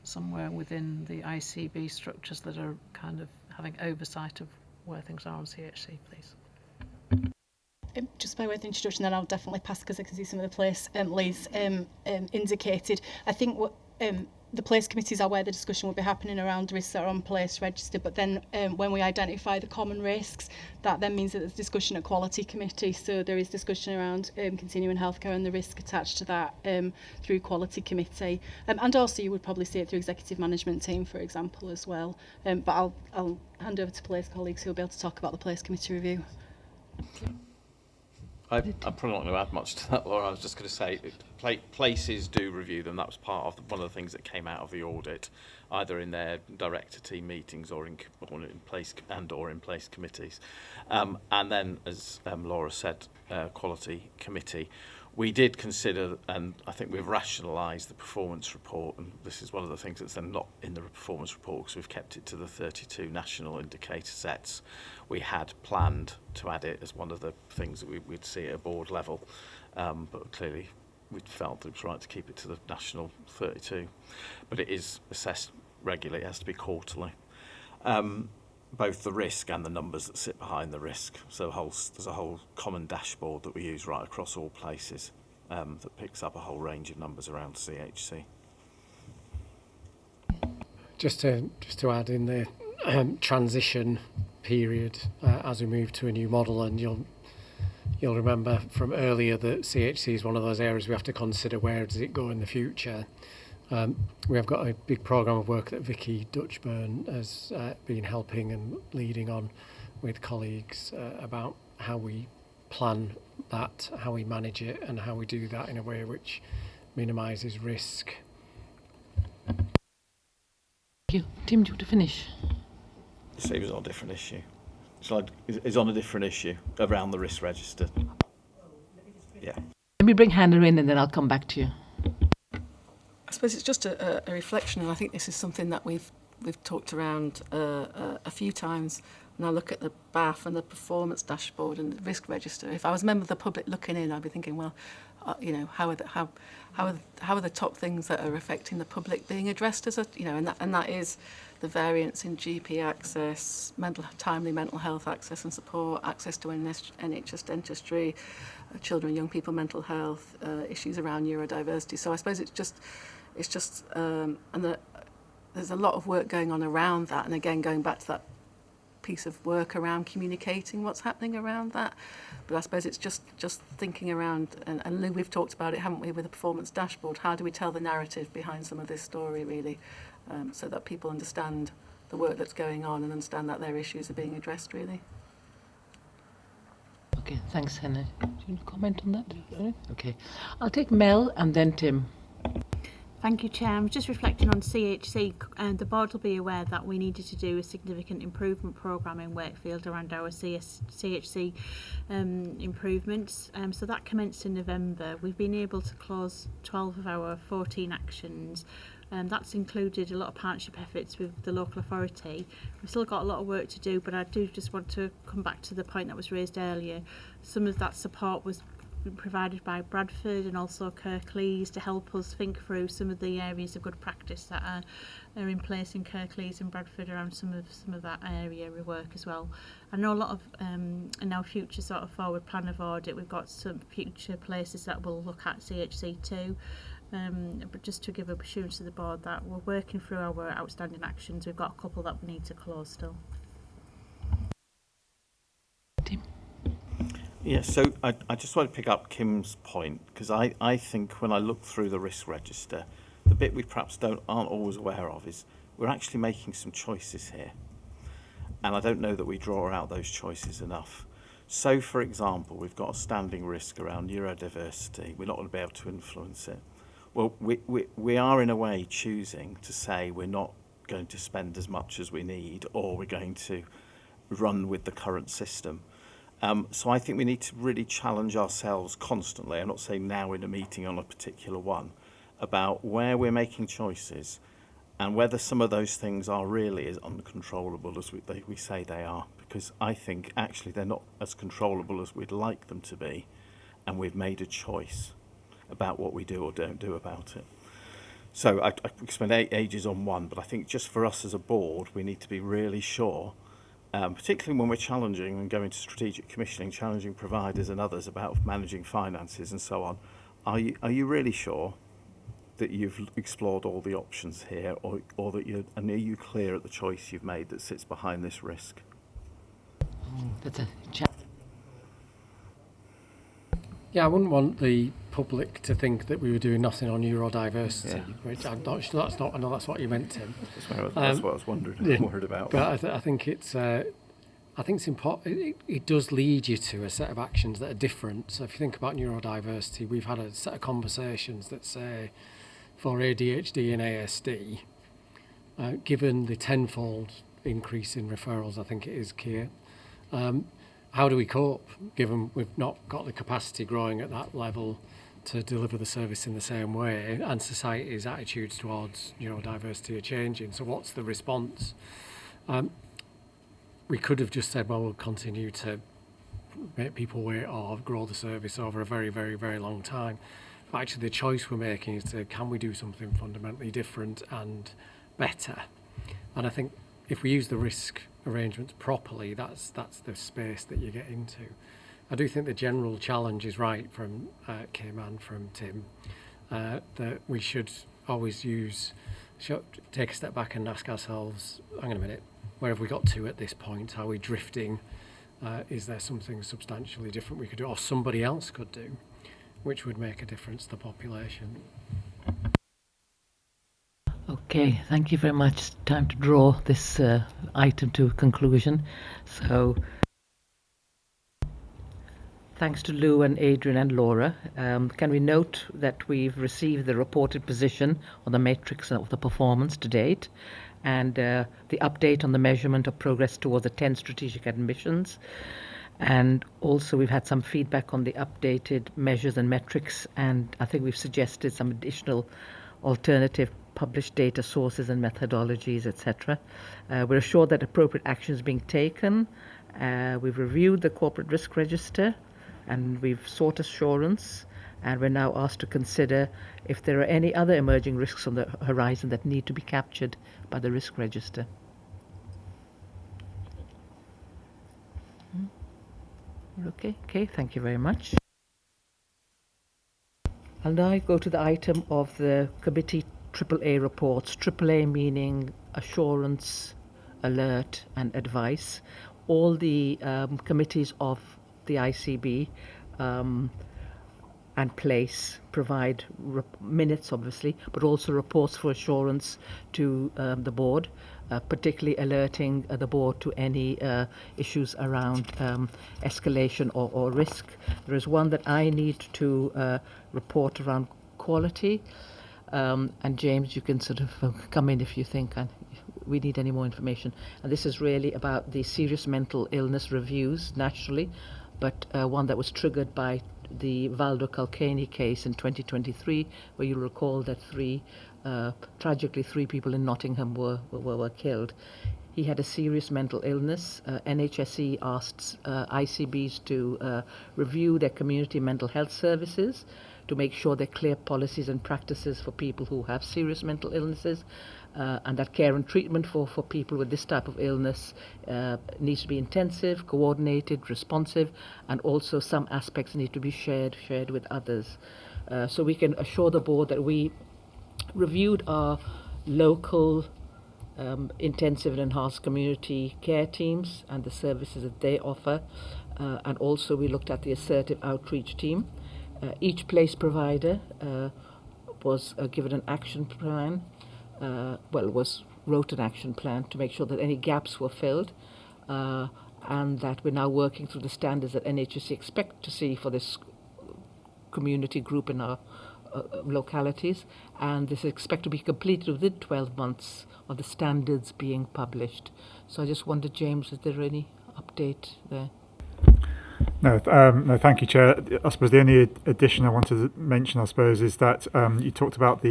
somewhere within the ICB structures that are kind of having oversight of where things are on CHC, please? Just by way of introduction, then I'll definitely pass, because I can see some of the place Liz indicated. I think what the place committees are where the discussion will be happening around risks that are on place register, but then when we identify the common risks, that then means that there's discussion at quality committee, so there is discussion around continuing healthcare and the risk attached to that through quality committee, and also you would probably see it through executive management team, for example, as well, but I'll hand over to place colleagues who will be able to talk about the place committee review. I'm probably not going to add much to that, Laura. I was just going to say, places do review them. That was part of one of the things that came out of the audit, either in their director team meetings or in place committees. And then, as Laura said, quality committee. We did consider, and I think we've rationalised the performance report, and this is one of the things that's then not in the performance report because we've kept it to the 32 national indicator sets. We had planned to add it as one of the things that we'd see at a board level, but clearly we felt it was right to keep it to the national 32. But it is assessed regularly, it has to be quarterly. Both the risk and the numbers that sit behind the risk. So there's a whole common dashboard that we use right across all places that picks up a whole range of numbers around CHC. Just to add in the transition period as we move to a new model, and you'll remember from earlier that CHC is one of those areas we have to consider where does it go in the future. We have got a big programme of work that Vicky Dutchburn has been helping and leading on with colleagues about how we plan that, how we manage it, and how we do that in a way which minimises risk. Thank you. Tim, do you want to finish? It was on a different issue. It's on a different issue around the risk register. Yeah. Let me bring Hannah in and then I'll come back to you. I suppose it's just a reflection, and I think this is something that we've talked around a few times. When I look at the BAF and the performance dashboard and the risk register, if I was a member of the public looking in, I'd be thinking, well, how are the top things that are affecting the public being addressed as and that is the variance in GP access, timely mental health access and support, access to NHS dentistry, children and young people mental health, issues around neurodiversity. So I suppose it's just there's a lot of work going on around that, and again going back to that piece of work around communicating what's happening around that. But I suppose it's just thinking around, and Lou, we've talked about it, haven't we, with the performance dashboard. How do we tell the narrative behind some of this story, really, so that people understand the work that's going on and understand that their issues are being addressed, really. Okay, thanks, Hannah. Do you want to comment on that? Okay. I'll take Mel and then Tim. Thank you, Chair. I'm just reflecting on CHC, and the board will be aware that we needed to do a significant improvement programme in Wakefield around our CHC improvements. So that commenced in November. We've been able to close 12 of our 14 actions. That's included a lot of partnership efforts with the local authority. We've still got a lot of work to do, but I do just want to come back to the point that was raised earlier. Some of that support was provided by Bradford and also Kirklees to help us think through some of the areas of good practice that are in place in Kirklees and Bradford around some of that area of work as well. I know a lot of in our future sort of forward plan of audit, we've got some future places that will look at CHC too. But just to give assurance to the board that we're working through our outstanding actions. We've got a couple that we need to close still. Tim? Yeah, so I just want to pick up Kim's point, because I think when I look through the risk register, the bit we perhaps aren't always aware of is we're actually making some choices here. And I don't know that we draw out those choices enough. So, for example, we've got a standing risk around neurodiversity. We're not going to be able to influence it. Well, we are in a way choosing to say we're not going to spend as much as we need, or we're going to run with the current system. So I think we need to really challenge ourselves constantly. I'm not saying now in a meeting on a particular one, about where we're making choices and whether some of those things are really as uncontrollable as we say they are. Because I think actually they're not as controllable as we'd like them to be, and we've made a choice about what we do or don't do about it. So I could spend ages on one, but I think just for us as a board, we need to be really sure, particularly when we're challenging and going to strategic commissioning, challenging providers and others about managing finances and so on. Are you really sure that you've explored all the options here, or that are you clear at the choice you've made that sits behind this risk? That's a Yeah, I wouldn't want the public to think that we were doing nothing on neurodiversity, which I'm not sure I know that's what you meant, Tim. That's what I was worried about. But I think it's important. It does lead you to a set of actions that are different. So if you think about neurodiversity, we've had a set of conversations that say for ADHD and ASD, given the tenfold increase in referrals, I think it is Keir. How do we cope, given we've not got the capacity growing at that level to deliver the service in the same way, and society's attitudes towards neurodiversity are changing? So what's the response? We could have just said, well, we'll continue to make people wait or grow the service over a very, very, very long time. But actually the choice we're making is to, can we do something fundamentally different and better? And I think if we use the risk arrangements properly, that's the space that you get into. I do think the general challenge is right from Kim and from Tim, that we should always take a step back and ask ourselves, hang on a minute, where have we got to at this point? Are we drifting? Is there something substantially different we could do, or somebody else could do, which would make a difference to the population? Okay, thank you very much. Time to draw this item to a conclusion. So, thanks to Lou and Adrian and Laura. Can we note that we've received the reported position on the matrix of the performance to date, and the update on the measurement of progress towards the 10 strategic admissions. And also we've had some feedback on the updated measures and metrics, and I think we've suggested some additional alternative published data sources and methodologies, etc. We're assured that appropriate action is being taken. We've reviewed the corporate risk register, and we've sought assurance, and we're now asked to consider if there are any other emerging risks on the horizon that need to be captured by the risk register. Okay, thank you very much. I'll now go to the item of the committee AAA reports. AAA meaning assurance, alert and advice. All the committees of the ICB and place provide minutes, obviously, but also reports for assurance to the board, particularly alerting the board to any issues around escalation or risk. There is one that I need to report around quality, and James, you can sort of come in if you think we need any more information. And this is really about the serious mental illness reviews, naturally, but one that was triggered by the Valdo Calcani case in 2023, where you'll recall that tragically three people in Nottingham were killed. He had a serious mental illness. NHS asked ICBs to review their community mental health services to make sure there are clear policies and practices for people who have serious mental illnesses, and that care and treatment for people with this type of illness needs to be intensive, coordinated, responsive, and also some aspects need to be shared with others. So we can assure the board that we reviewed our local intensive and enhanced community care teams and the services that they offer, and also we looked at the assertive outreach team. Each place provider was given an action plan, wrote an action plan to make sure that any gaps were filled. and that we're now working through the standards that NHS expect to see for this community group in our localities, and this is expected to be completed within 12 months of the standards being published. So I just wondered, James, is there any update there? No, thank you, Chair. I suppose the only addition I wanted to mention, I suppose, is that you talked about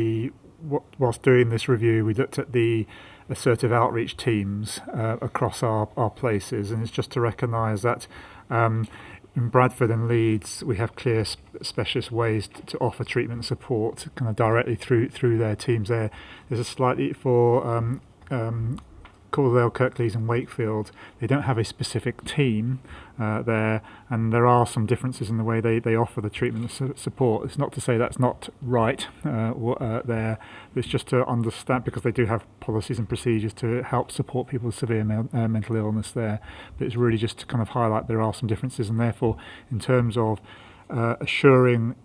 whilst doing this review, we looked at the assertive outreach teams across our places, and it's just to recognise that in Bradford and Leeds, we have clear specialist ways to offer treatment and support kind of directly through their teams there. There's a slightly for Calderdale, Kirklees and Wakefield, they don't have a specific team there, and there are some differences in the way they offer the treatment and support. It's not to say that's not right there, it's just to understand, because they do have policies and procedures to help support people with severe mental illness there, but it's really just to kind of highlight there are some differences, and therefore in terms of assuring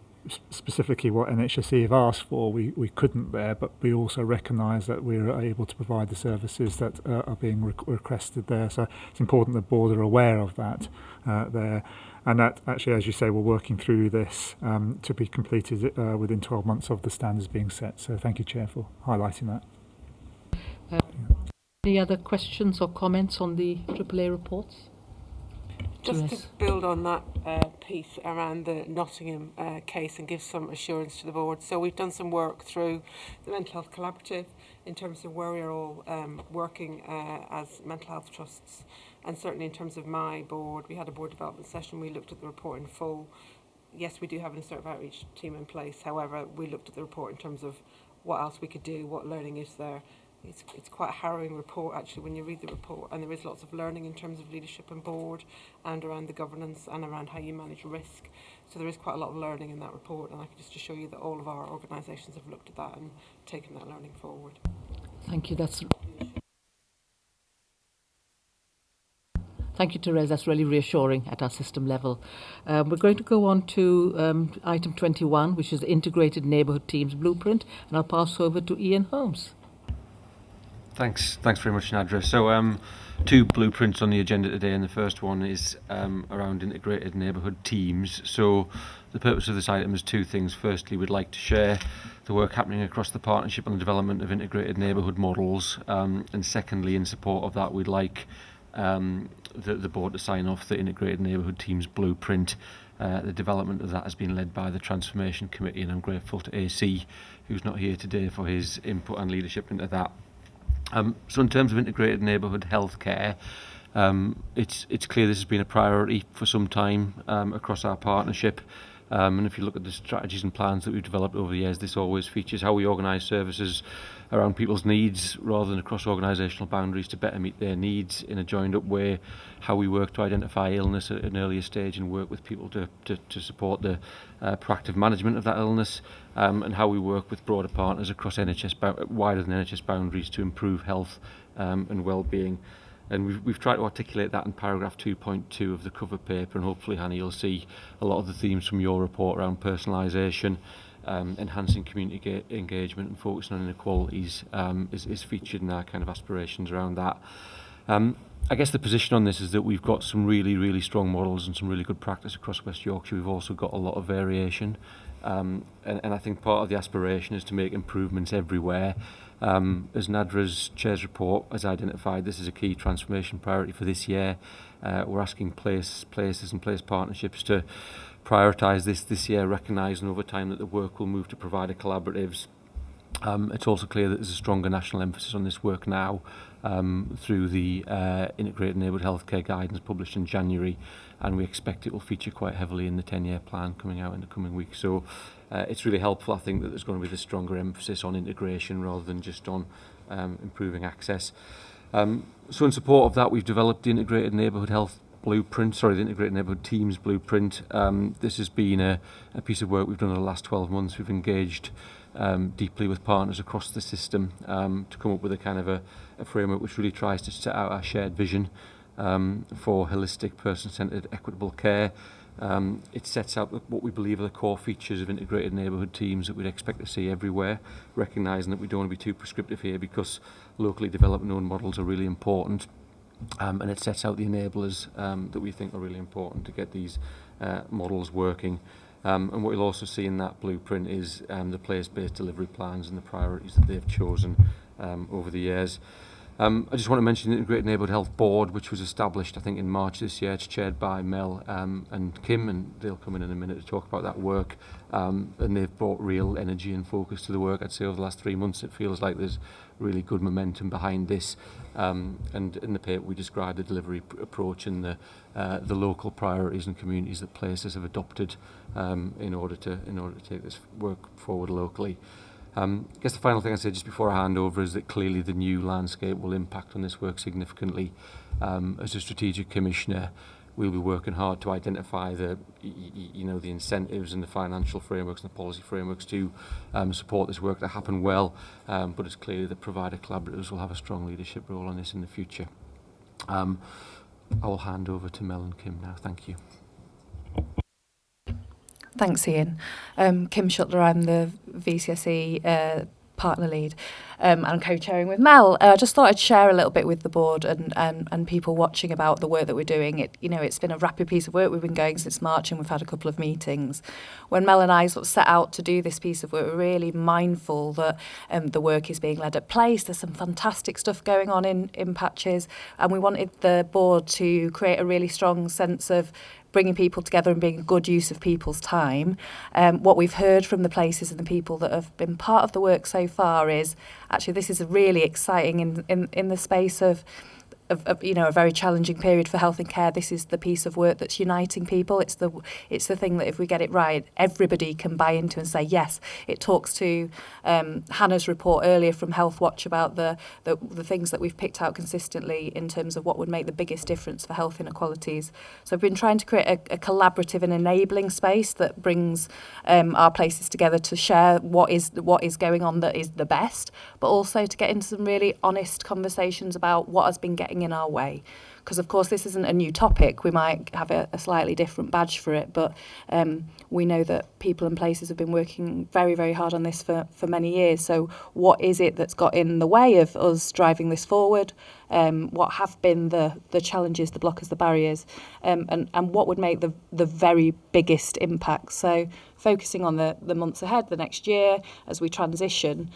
specifically what NHSE have asked for, we couldn't there, but we also recognise that we're able to provide the services that are being requested there. So it's important the board are aware of that there, and that actually, as you say, we're working through this to be completed within 12 months of the standards being set. So thank you, Chair, for highlighting that. Any other questions or comments on the AAA reports? Just to build on that piece around the Nottingham case and give some assurance to the board. So we've done some work through the Mental Health Collaborative in terms of where we're all working as mental health trusts, and certainly in terms of my board, we had a board development session, we looked at the report in full. Yes, we do have an assertive outreach team in place, however, we looked at the report in terms of what else we could do, what learning is there. It's quite a harrowing report actually when you read the report, and there is lots of learning in terms of leadership and board and around the governance and around how you manage risk. So there is quite a lot of learning in that report, and I can just assure you that all of our organisations have looked at that and taken that learning forward. Thank you. Thank you, Therese. That's really reassuring at our system level. We're going to go on to item 21, which is the Integrated Neighbourhood Teams Blueprint, and I'll pass over to Ian Holmes. Thanks very much, Nadra. So two blueprints on the agenda today, and the first one is around integrated neighbourhood teams. So the purpose of this item is two things. Firstly, we'd like to share the work happening across the partnership on the development of integrated neighbourhood models, and secondly, in support of that, we'd like the board to sign off the integrated neighbourhood teams blueprint. The development of that has been led by the Transformation Committee, and I'm grateful to AC, who's not here today, for his input and leadership into that. So in terms of integrated neighbourhood healthcare, it's clear this has been a priority for some time across our partnership. And if you look at the strategies and plans that we've developed over the years, this always features how we organise services around people's needs rather than across organisational boundaries to better meet their needs in a joined up way, how we work to identify illness at an earlier stage and work with people to support the proactive management of that illness, and how we work with broader partners across wider than NHS boundaries to improve health and well-being. And we've tried to articulate that in paragraph 2.2 of the cover paper, and hopefully, Hanny, you'll see a lot of the themes from your report around personalisation, enhancing community engagement and focusing on inequalities is featured in our kind of aspirations around that. I guess the position on this is that we've got some really, really strong models and some really good practice across West Yorkshire. We've also got a lot of variation, and I think part of the aspiration is to make improvements everywhere. As Nadra's Chair's report has identified, this is a key transformation priority for this year. We're asking places and place partnerships to prioritise this year, recognising over time that the work will move to provider collaboratives. It's also clear that there's a stronger national emphasis on this work now through the Integrated Neighbourhood Healthcare Guidance published in January, and we expect it will feature quite heavily in the 10-year plan coming out in the coming weeks. So it's really helpful, I think, that there's going to be this stronger emphasis on integration rather than just on improving access. So in support of that, we've developed the Integrated Neighbourhood the Integrated Neighbourhood Teams Blueprint. This has been a piece of work we've done in the last 12 months. We've engaged deeply with partners across the system to come up with a kind of a framework which really tries to set out our shared vision for holistic, person-centred, equitable care. It sets out what we believe are the core features of integrated neighbourhood teams that we'd expect to see everywhere, recognising that we don't want to be too prescriptive here because locally developed known models are really important. and it sets out the enablers that we think are really important to get these models working. And what you'll also see in that blueprint is the place-based delivery plans and the priorities that they've chosen over the years. I just want to mention the Integrated Neighbourhood Health Board, which was established, I think, in March this year. It's chaired by Mel and Kim, and they'll come in a minute to talk about that work. And they've brought real energy and focus to the work. I'd say over the last 3 months, it feels like there's really good momentum behind this. And in the paper, we describe the delivery approach and the local priorities and communities that places have adopted in order to take this work forward locally. I guess the final thing I say just before I hand over is that clearly the new landscape will impact on this work significantly. As a strategic commissioner, we'll be working hard to identify the incentives and the financial frameworks and the policy frameworks to support this work to happen well. But it's clear that provider collaborators will have a strong leadership role on this in the future. I will hand over to Mel and Kim now. Thank you. Thanks, Ian. Kim Shuttler, I'm the VCSE partner lead. I'm co-chairing with Mel. I just thought I'd share a little bit with the board and people watching about the work that we're doing. It's been a rapid piece of work. We've been going since March and we've had a couple of meetings. When Mel and I sort of set out to do this piece of work, we're really mindful that the work is being led at place. There's some fantastic stuff going on in Patches, and we wanted the board to create a really strong sense of bringing people together and being a good use of people's time. What we've heard from the places and the people that have been part of the work so far is actually this is really exciting in the space of a very challenging period for health and care. This is the piece of work that's uniting people. It's the thing that if we get it right, everybody can buy into and say yes. It talks to Hannah's report earlier from Health Watch about the things that we've picked out consistently in terms of what would make the biggest difference for health inequalities. So I've been trying to create a collaborative and enabling space that brings our places together to share what is going on that is the best, but also to get into some really honest conversations about what has been getting in our way. Because of course this isn't a new topic, we might have a slightly different badge for it, but we know that people and places have been working very, very hard on this for many years. So what is it that's got in the way of us driving this forward? What have been the challenges, the blockers, the barriers, and what would make the very biggest impact? So focusing on the months ahead, the next year, as we transition,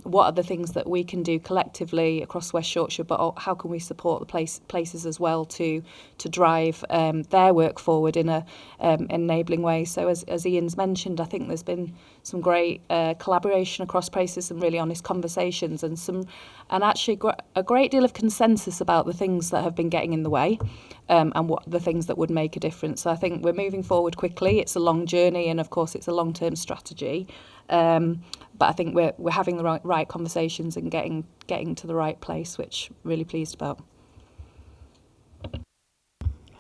what are the things that we can do collectively across West Yorkshire, but how can we support the places as well to drive their work forward in a enabling way? So as Ian's mentioned, I think there's been some great collaboration across places, some really honest conversations, and actually a great deal of consensus about the things that have been getting in the way, and what the things that would make a difference. So I think we're moving forward quickly. It's a long journey, and of course it's a long-term strategy. But I think we're having the right conversations and getting to the right place, which I'm really pleased about.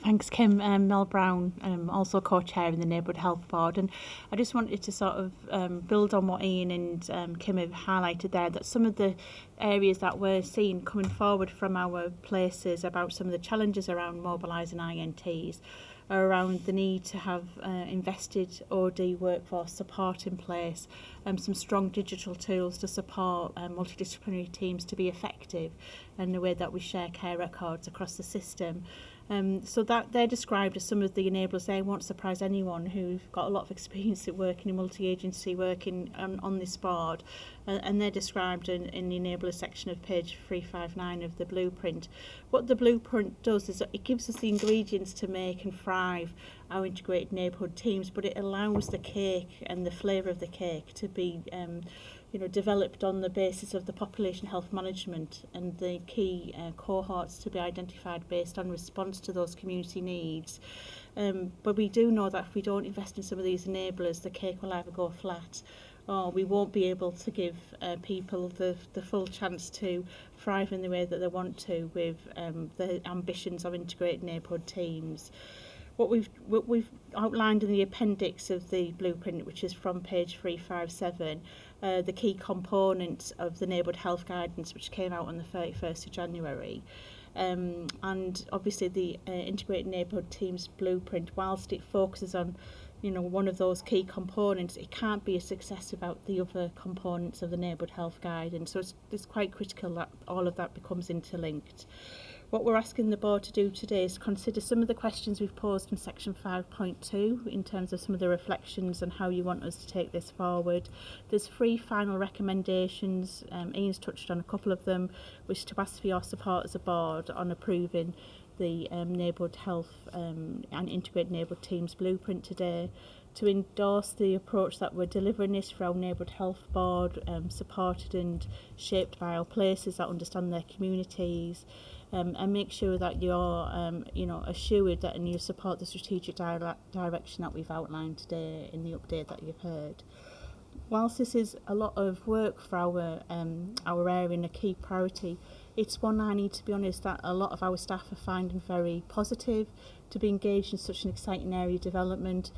Thanks, Kim. Mel Brown, also co-chairing the Neighbourhood Health Board, and I just wanted to sort of build on what Ian and Kim have highlighted there, that some of the areas that we're seeing coming forward from our places about some of the challenges around mobilising INTs are around the need to have invested OD workforce support in place, some strong digital tools to support multidisciplinary teams to be effective, and the way that we share care records across the system. So that they're described as some of the enablers. They won't surprise anyone who've got a lot of experience at working in multi-agency working on this board, and they're described in the enabler section of page 359 of the blueprint. What the blueprint does is it gives us the ingredients to make and thrive our integrated neighbourhood teams, but it allows the cake and the flavour of the cake to be developed on the basis of the population health management and the key cohorts to be identified based on response to those community needs. But we do know that if we don't invest in some of these enablers, the cake will either go flat, or we won't be able to give people the full chance to thrive in the way that they want to with the ambitions of integrated neighbourhood teams. What we've outlined in the appendix of the blueprint, which is from page 357, the key components of the neighbourhood health guidance, which came out on the 31st of January. And obviously the integrated neighbourhood teams blueprint, whilst it focuses on one of those key components, it can't be a success without the other components of the neighbourhood health guidance. So it's quite critical that all of that becomes interlinked. What we're asking the board to do today is consider some of the questions we've posed in section 5.2 in terms of some of the reflections and how you want us to take this forward. There's 3 final recommendations, Ian's touched on a couple of them, which to ask for your support as a board on approving the neighbourhood health and integrated neighbourhood teams blueprint today, to endorse the approach that we're delivering this for our neighbourhood health board, supported and shaped by our places that understand their communities, and make sure that you're assured that and you support the strategic direction that we've outlined today in the update that you've heard. Whilst this is a lot of work for our area and a key priority, it's one I need to be honest that a lot of our staff are finding very positive to be engaged in such an exciting area of development.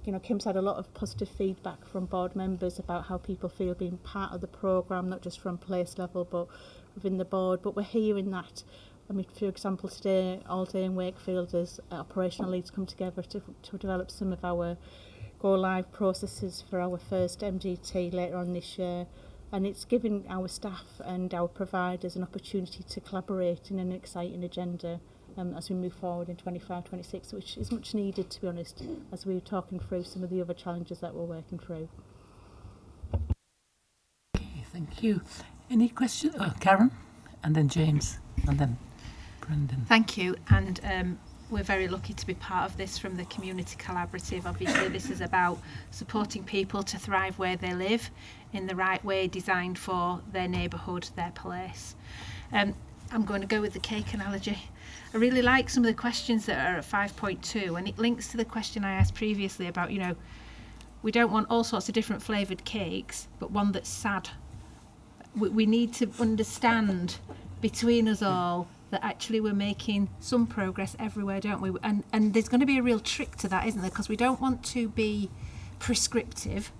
You know, Kim's had a lot of positive feedback from board members about how people feel being part of the programme, not just from place level but within the board. But we're hearing that. I mean, for example, today, all day in Wakefield, as operational leads come together to develop some of our go-live processes for our first MGT later on this year. And it's giving our staff and our providers an opportunity to collaborate in an exciting agenda as we move forward in 25-26, which is much needed, to be honest, as we were talking through some of the other challenges that we're working through. Okay, thank you. Any questions? Karen, and then James, and then Brendan. Thank you. And we're very lucky to be part of this from the Community Collaborative. Obviously, this is about supporting people to thrive where they live in the right way, designed for their neighbourhood, their place. I'm going to go with the cake analogy. I really like some of the questions that are at 5.2, and it links to the question I asked previously about, you know, we don't want all sorts of different flavoured cakes, but one that's sad. We need to understand between us all that actually we're making some progress everywhere, don't we? And there's going to be a real trick to that, isn't there? Because we don't want to be prescriptive,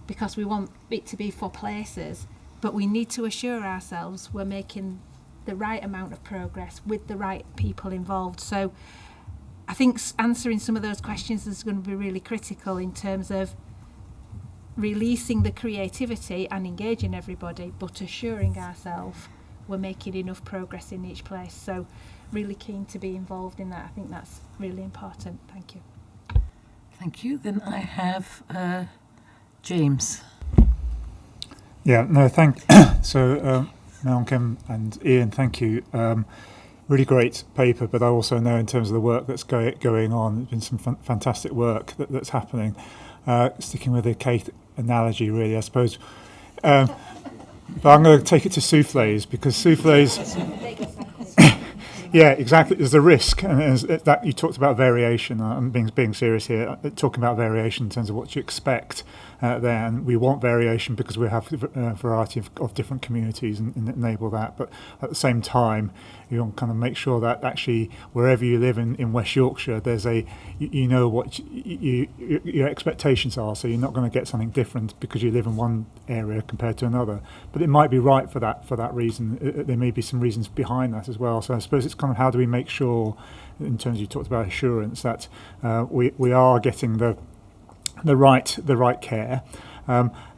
because we want it to be for places, but we need to assure ourselves we're making the right amount of progress with the right people involved. So I think answering some of those questions is going to be really critical in terms of releasing the creativity and engaging everybody, but assuring ourselves we're making enough progress in each place. So really keen to be involved in that. I think that's really important. Thank you. Thank you. Then I have James. Yeah, no, so Mel, Kim and Ian, thank you. Really great paper, but I also know in terms of the work that's going on, there's been some fantastic work that's happening. Sticking with the cake analogy, really, I suppose. But I'm going to take it to soufflés, because soufflés... Yeah, exactly. There's a risk, and that you talked about variation. I'm being serious here. Talking about variation in terms of what you expect there, and we want variation because we have a variety of different communities and enable that. But at the same time, you want to kind of make sure that actually wherever you live in West Yorkshire, there's you know what your expectations are. So you're not going to get something different because you live in one area compared to another. But it might be right for that reason. There may be some reasons behind that as well. So I suppose it's kind of how do we make sure, in terms of you talked about assurance, that we are getting the right care.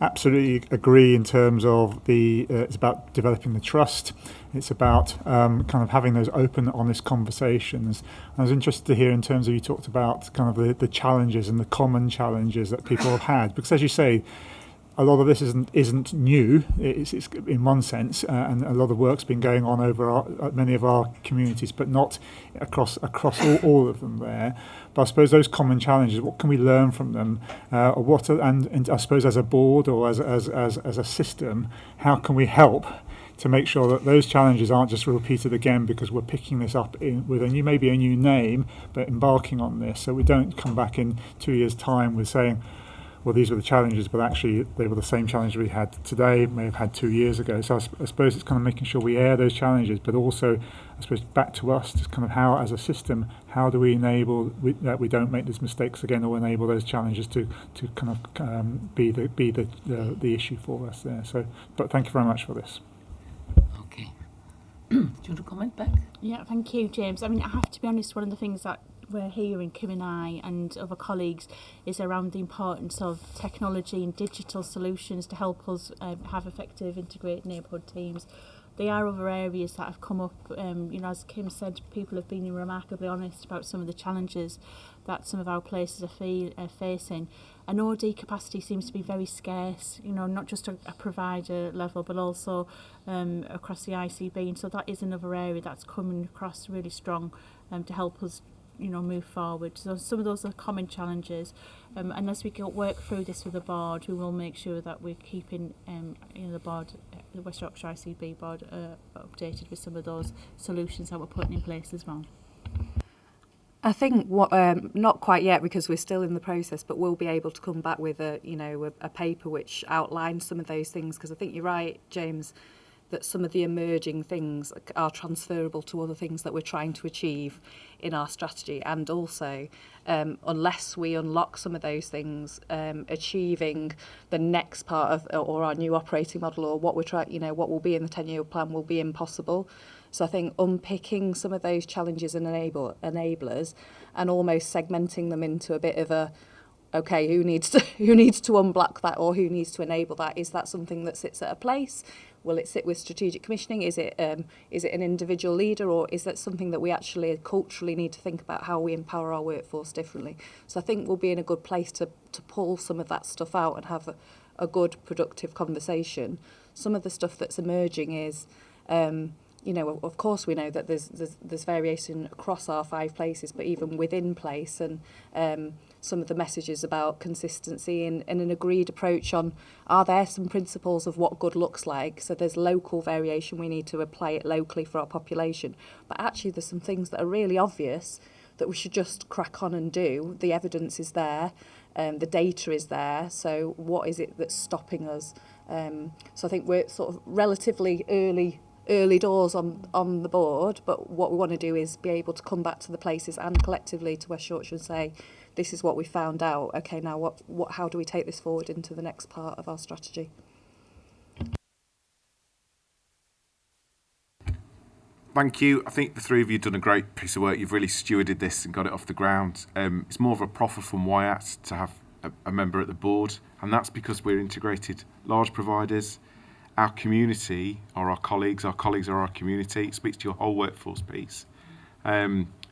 Absolutely agree in terms of it's about developing the trust. It's about kind of having those open, honest conversations. I was interested to hear in terms of you talked about kind of the challenges and the common challenges that people have had, because as you say, a lot of this isn't new. It's in one sense, and a lot of work's been going on over many of our communities, but not across all of them there. But I suppose those common challenges, what can we learn from them? And I suppose as a board or as a system, how can we help to make sure that those challenges aren't just repeated again because we're picking this up with maybe a new name, but embarking on this, so we don't come back in 2 years' time with saying, well, these were the challenges, but actually they were the same challenge we had today, may have had 2 years ago. So I suppose it's kind of making sure we air those challenges, but also, I suppose, back to us, just kind of how, as a system, how do we enable that we don't make those mistakes again, or enable those challenges to kind of be the issue for us there. So, but thank you very much for this. Okay. Do you want to comment back? Yeah, thank you, James. I mean, I have to be honest, one of the things that we're hearing, Kim and I and other colleagues, is around the importance of technology and digital solutions to help us have effective integrated neighbourhood teams. there are other areas that have come up. As Kim said, people have been remarkably honest about some of the challenges that some of our places are facing. And OD capacity seems to be very scarce, not just a provider level, but also across the ICB. And so that is another area that's coming across really strong to help us move forward. So some of those are common challenges, and as we work through this with the board, we will make sure that we're keeping the board, the West Yorkshire ICB board, updated with some of those solutions that we're putting in place as well. I think what not quite yet, because we're still in the process, but we'll be able to come back with a paper which outlines some of those things, because I think you're right, James, that some of the emerging things are transferable to other things that we're trying to achieve in our strategy. And also, unless we unlock some of those things, achieving the next part of or our new operating model, or what we're trying, what will be in the 10-year plan, will be impossible. So I think unpicking some of those challenges and enablers, and almost segmenting them into a bit of a, okay, who needs to unblock that, or who needs to enable that? Is that something that sits at a place? Will it sit with strategic commissioning? Is it an individual leader, or is that something that we actually culturally need to think about how we empower our workforce differently? So I think we'll be in a good place to pull some of that stuff out and have a good, productive conversation. Some of the stuff that's emerging is, of course we know that there's variation across our 5 places, but even within place, and some of the messages about consistency and an agreed approach on, are there some principles of what good looks like? So there's local variation, we need to apply it locally for our population. But actually there's some things that are really obvious that we should just crack on and do. The evidence is there, the data is there, so what is it that's stopping us? So I think we're sort of relatively early doors on the board, but what we want to do is be able to come back to the places and collectively to West Yorkshire and say, this is what we found out. Okay, now how do we take this forward into the next part of our strategy? Thank you. I think the 3 of you have done a great piece of work. You've really stewarded this and got it off the ground. It's more of a profit from Wyatt to have a member at the board, and that's because we're integrated large providers. Our community are our colleagues are our community. It speaks to your whole workforce piece.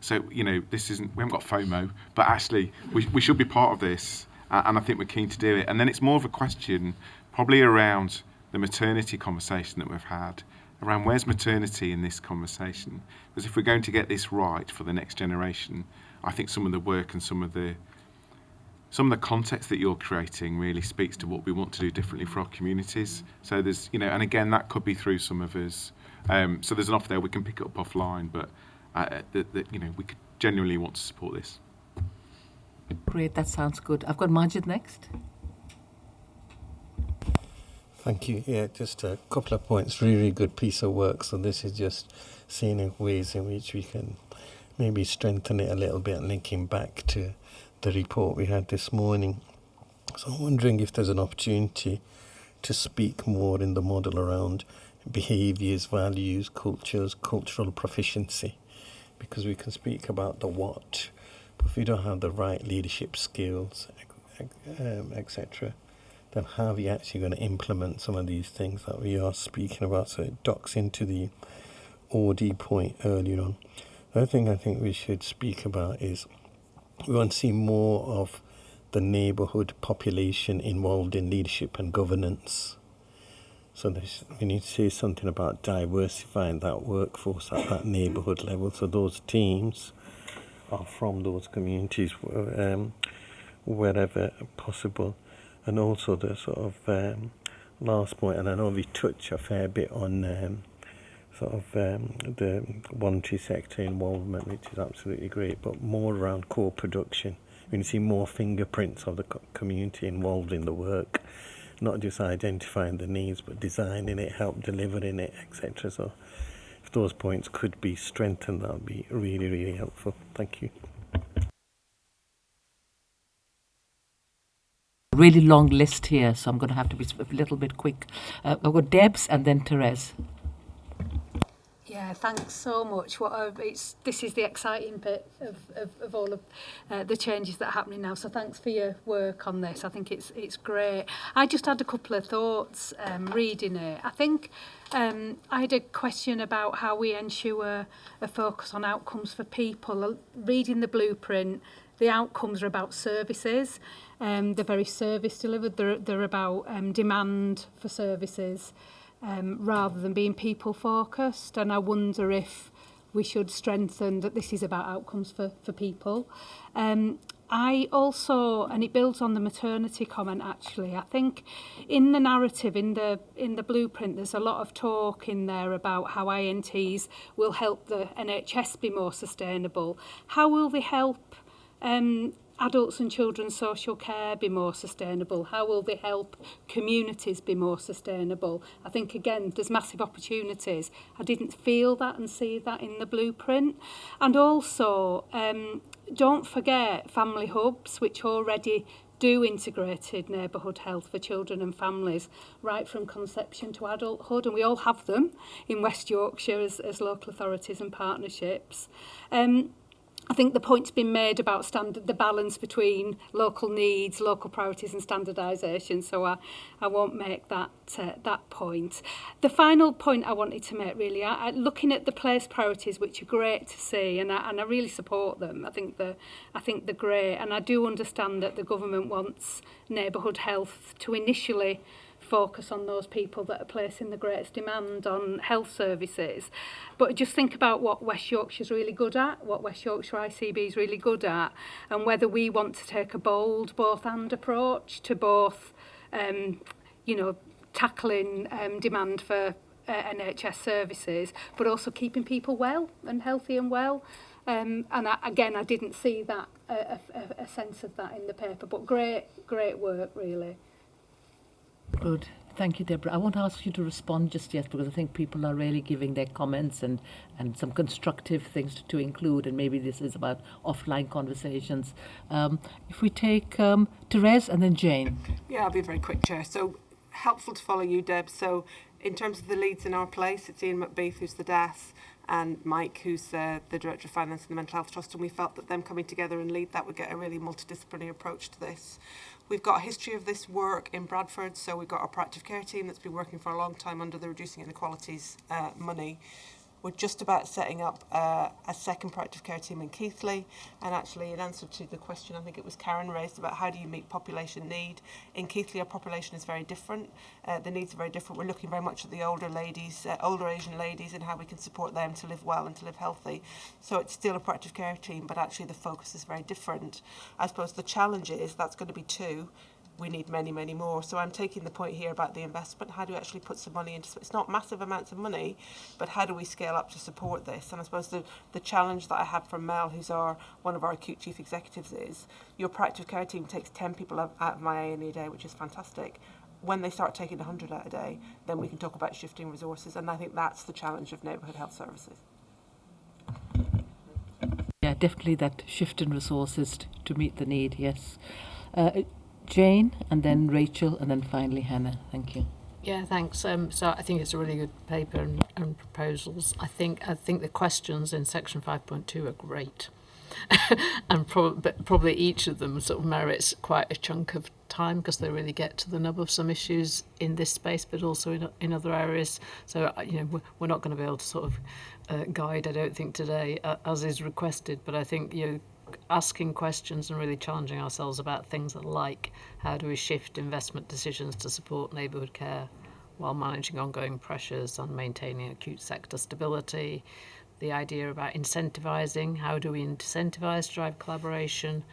So, this isn't, we haven't got FOMO, but actually we should be part of this, and I think we're keen to do it. And then it's more of a question probably around the maternity conversation that we've had, around where's maternity in this conversation? Because if we're going to get this right for the next generation, I think some of the work and some of the context that you're creating really speaks to what we want to do differently for our communities. So there's, and again, that could be through some of us. So there's enough there, we can pick it up offline, but we could genuinely want to support this. Great, that sounds good. I've got Majid next. Thank you. Yeah, just a couple of points. Really good piece of work. So this is just seeing ways in which we can maybe strengthen it a little bit, linking back to the report we had this morning. So I'm wondering if there's an opportunity to speak more in the model around behaviours, values, cultures, cultural proficiency, because we can speak about the what, but if we don't have the right leadership skills, etc., then how are you actually going to implement some of these things that we are speaking about? So it docks into the OD point earlier on. The other thing I think we should speak about is we want to see more of the neighbourhood population involved in leadership and governance. So we need to say something about diversifying that workforce at that neighbourhood level. So those teams are from those communities wherever possible. And also the sort of last point, and I know we touch a fair bit on the voluntary sector involvement, which is absolutely great, but more around co-production. We can see more fingerprints of the community involved in the work, not just identifying the needs, but designing it, help delivering it, etc. So if those points could be strengthened, that would be really, really helpful. Thank you. Really long list here, so I'm going to have to be a little bit quick. I've got Debs and then Therese. Yeah, Yeah, thanks so much. This is the exciting bit of all of the changes that are happening now. So thanks for your work on this. I think it's great. I just had a couple of thoughts reading it. I think I had a question about how we ensure a focus on outcomes for people. Reading the blueprint, the outcomes are about services. They're very service delivered. They're about demand for services. Rather than being people focused, and I wonder if we should strengthen that this is about outcomes for people. I also, and it builds on the maternity comment actually, I think in the narrative, in the blueprint, there's a lot of talk in there about how INTs will help the NHS be more sustainable. How will they help adults and children's social care be more sustainable? How will they help communities be more sustainable? I think, again, there's massive opportunities. I didn't feel that and see that in the blueprint. And also, don't forget family hubs, which already do integrated neighbourhood health for children and families, right from conception to adulthood. And we all have them in West Yorkshire as local authorities and partnerships. I think the point's been made about the balance between local needs, local priorities and standardisation, so I won't make that point. The final point I wanted to make really, looking at the place priorities, which are great to see, and I really support them. I think they're great, and I do understand that the government wants neighbourhood health to initially focus on those people that are placing the greatest demand on health services. But just think about what West Yorkshire's really good at, what West Yorkshire ICB is really good at, and whether we want to take a bold both-and approach to both, tackling demand for NHS services, but also keeping people well and healthy and well. And I didn't see that, a sense of that in the paper, but great work, really. Good. Thank you, Deborah. I won't ask you to respond just yet because I think people are really giving their comments and some constructive things to include, and maybe this is about offline conversations. If we take Therese and then Jane. Yeah, I'll be very quick, Chair. So helpful to follow you, Deb. So in terms of the leads in our place, it's Ian McBeath, who's the DAS, and Mike, who's the Director of Finance in the Mental Health Trust, and we felt that them coming together and lead that would get a really multidisciplinary approach to this. We've got a history of this work in Bradford, so we've got our proactive care team that's been working for a long time under the Reducing Inequalities money. We're just about setting up a second proactive care team in Keighley, and actually in answer to the question I think it was Karen raised about how do you meet population need, in Keighley our population is very different, the needs are very different. We're looking very much at the older ladies, older Asian ladies, and how we can support them to live well and to live healthy. So it's still a proactive care team, but actually the focus is very different. I suppose the challenge is that's going to be two. We need many, many more. So I'm taking the point here about the investment. How do we actually put some money into it? It's not massive amounts of money, but how do we scale up to support this? And I suppose the challenge that I have from Mel, who's one of our acute chief executives, is your proactive care team takes 10 people out of my A&E a day, which is fantastic. When they start taking 100 out a day, then we can talk about shifting resources. And I think that's the challenge of neighbourhood health services. Yeah, definitely that shift in resources to meet the need, yes. Jane, and then Rachel, and then finally Hannah. Thank you. Yeah, thanks. So I think it's a really good paper and proposals. I think the questions in section 5.2 are great, and probably each of them sort of merits quite a chunk of time because they really get to the nub of some issues in this space, but also in other areas. So we're not going to be able to sort of guide, I don't think, today as is requested. But I think asking questions and really challenging ourselves about things like how do we shift investment decisions to support neighbourhood care while managing ongoing pressures on maintaining acute sector stability, the idea about incentivising, how do we incentivise, drive collaboration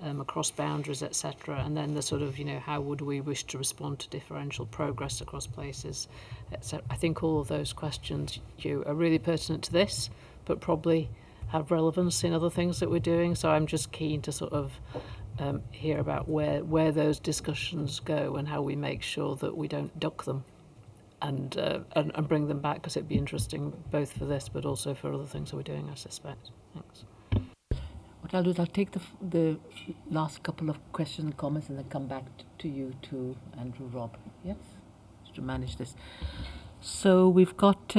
across boundaries, etc., and then the sort of how would we wish to respond to differential progress across places, etc. I think all of those questions are really pertinent to this, but probably have relevance in other things that we're doing. So I'm just keen to sort of hear about where those discussions go and how we make sure that we don't duck them and bring them back, because it'd be interesting both for this but also for other things that we're doing, I suspect. Thanks. What I'll do is I'll take the last couple of questions and comments and then come back to you too, Andrew, Rob. Yes? To manage this. So we've got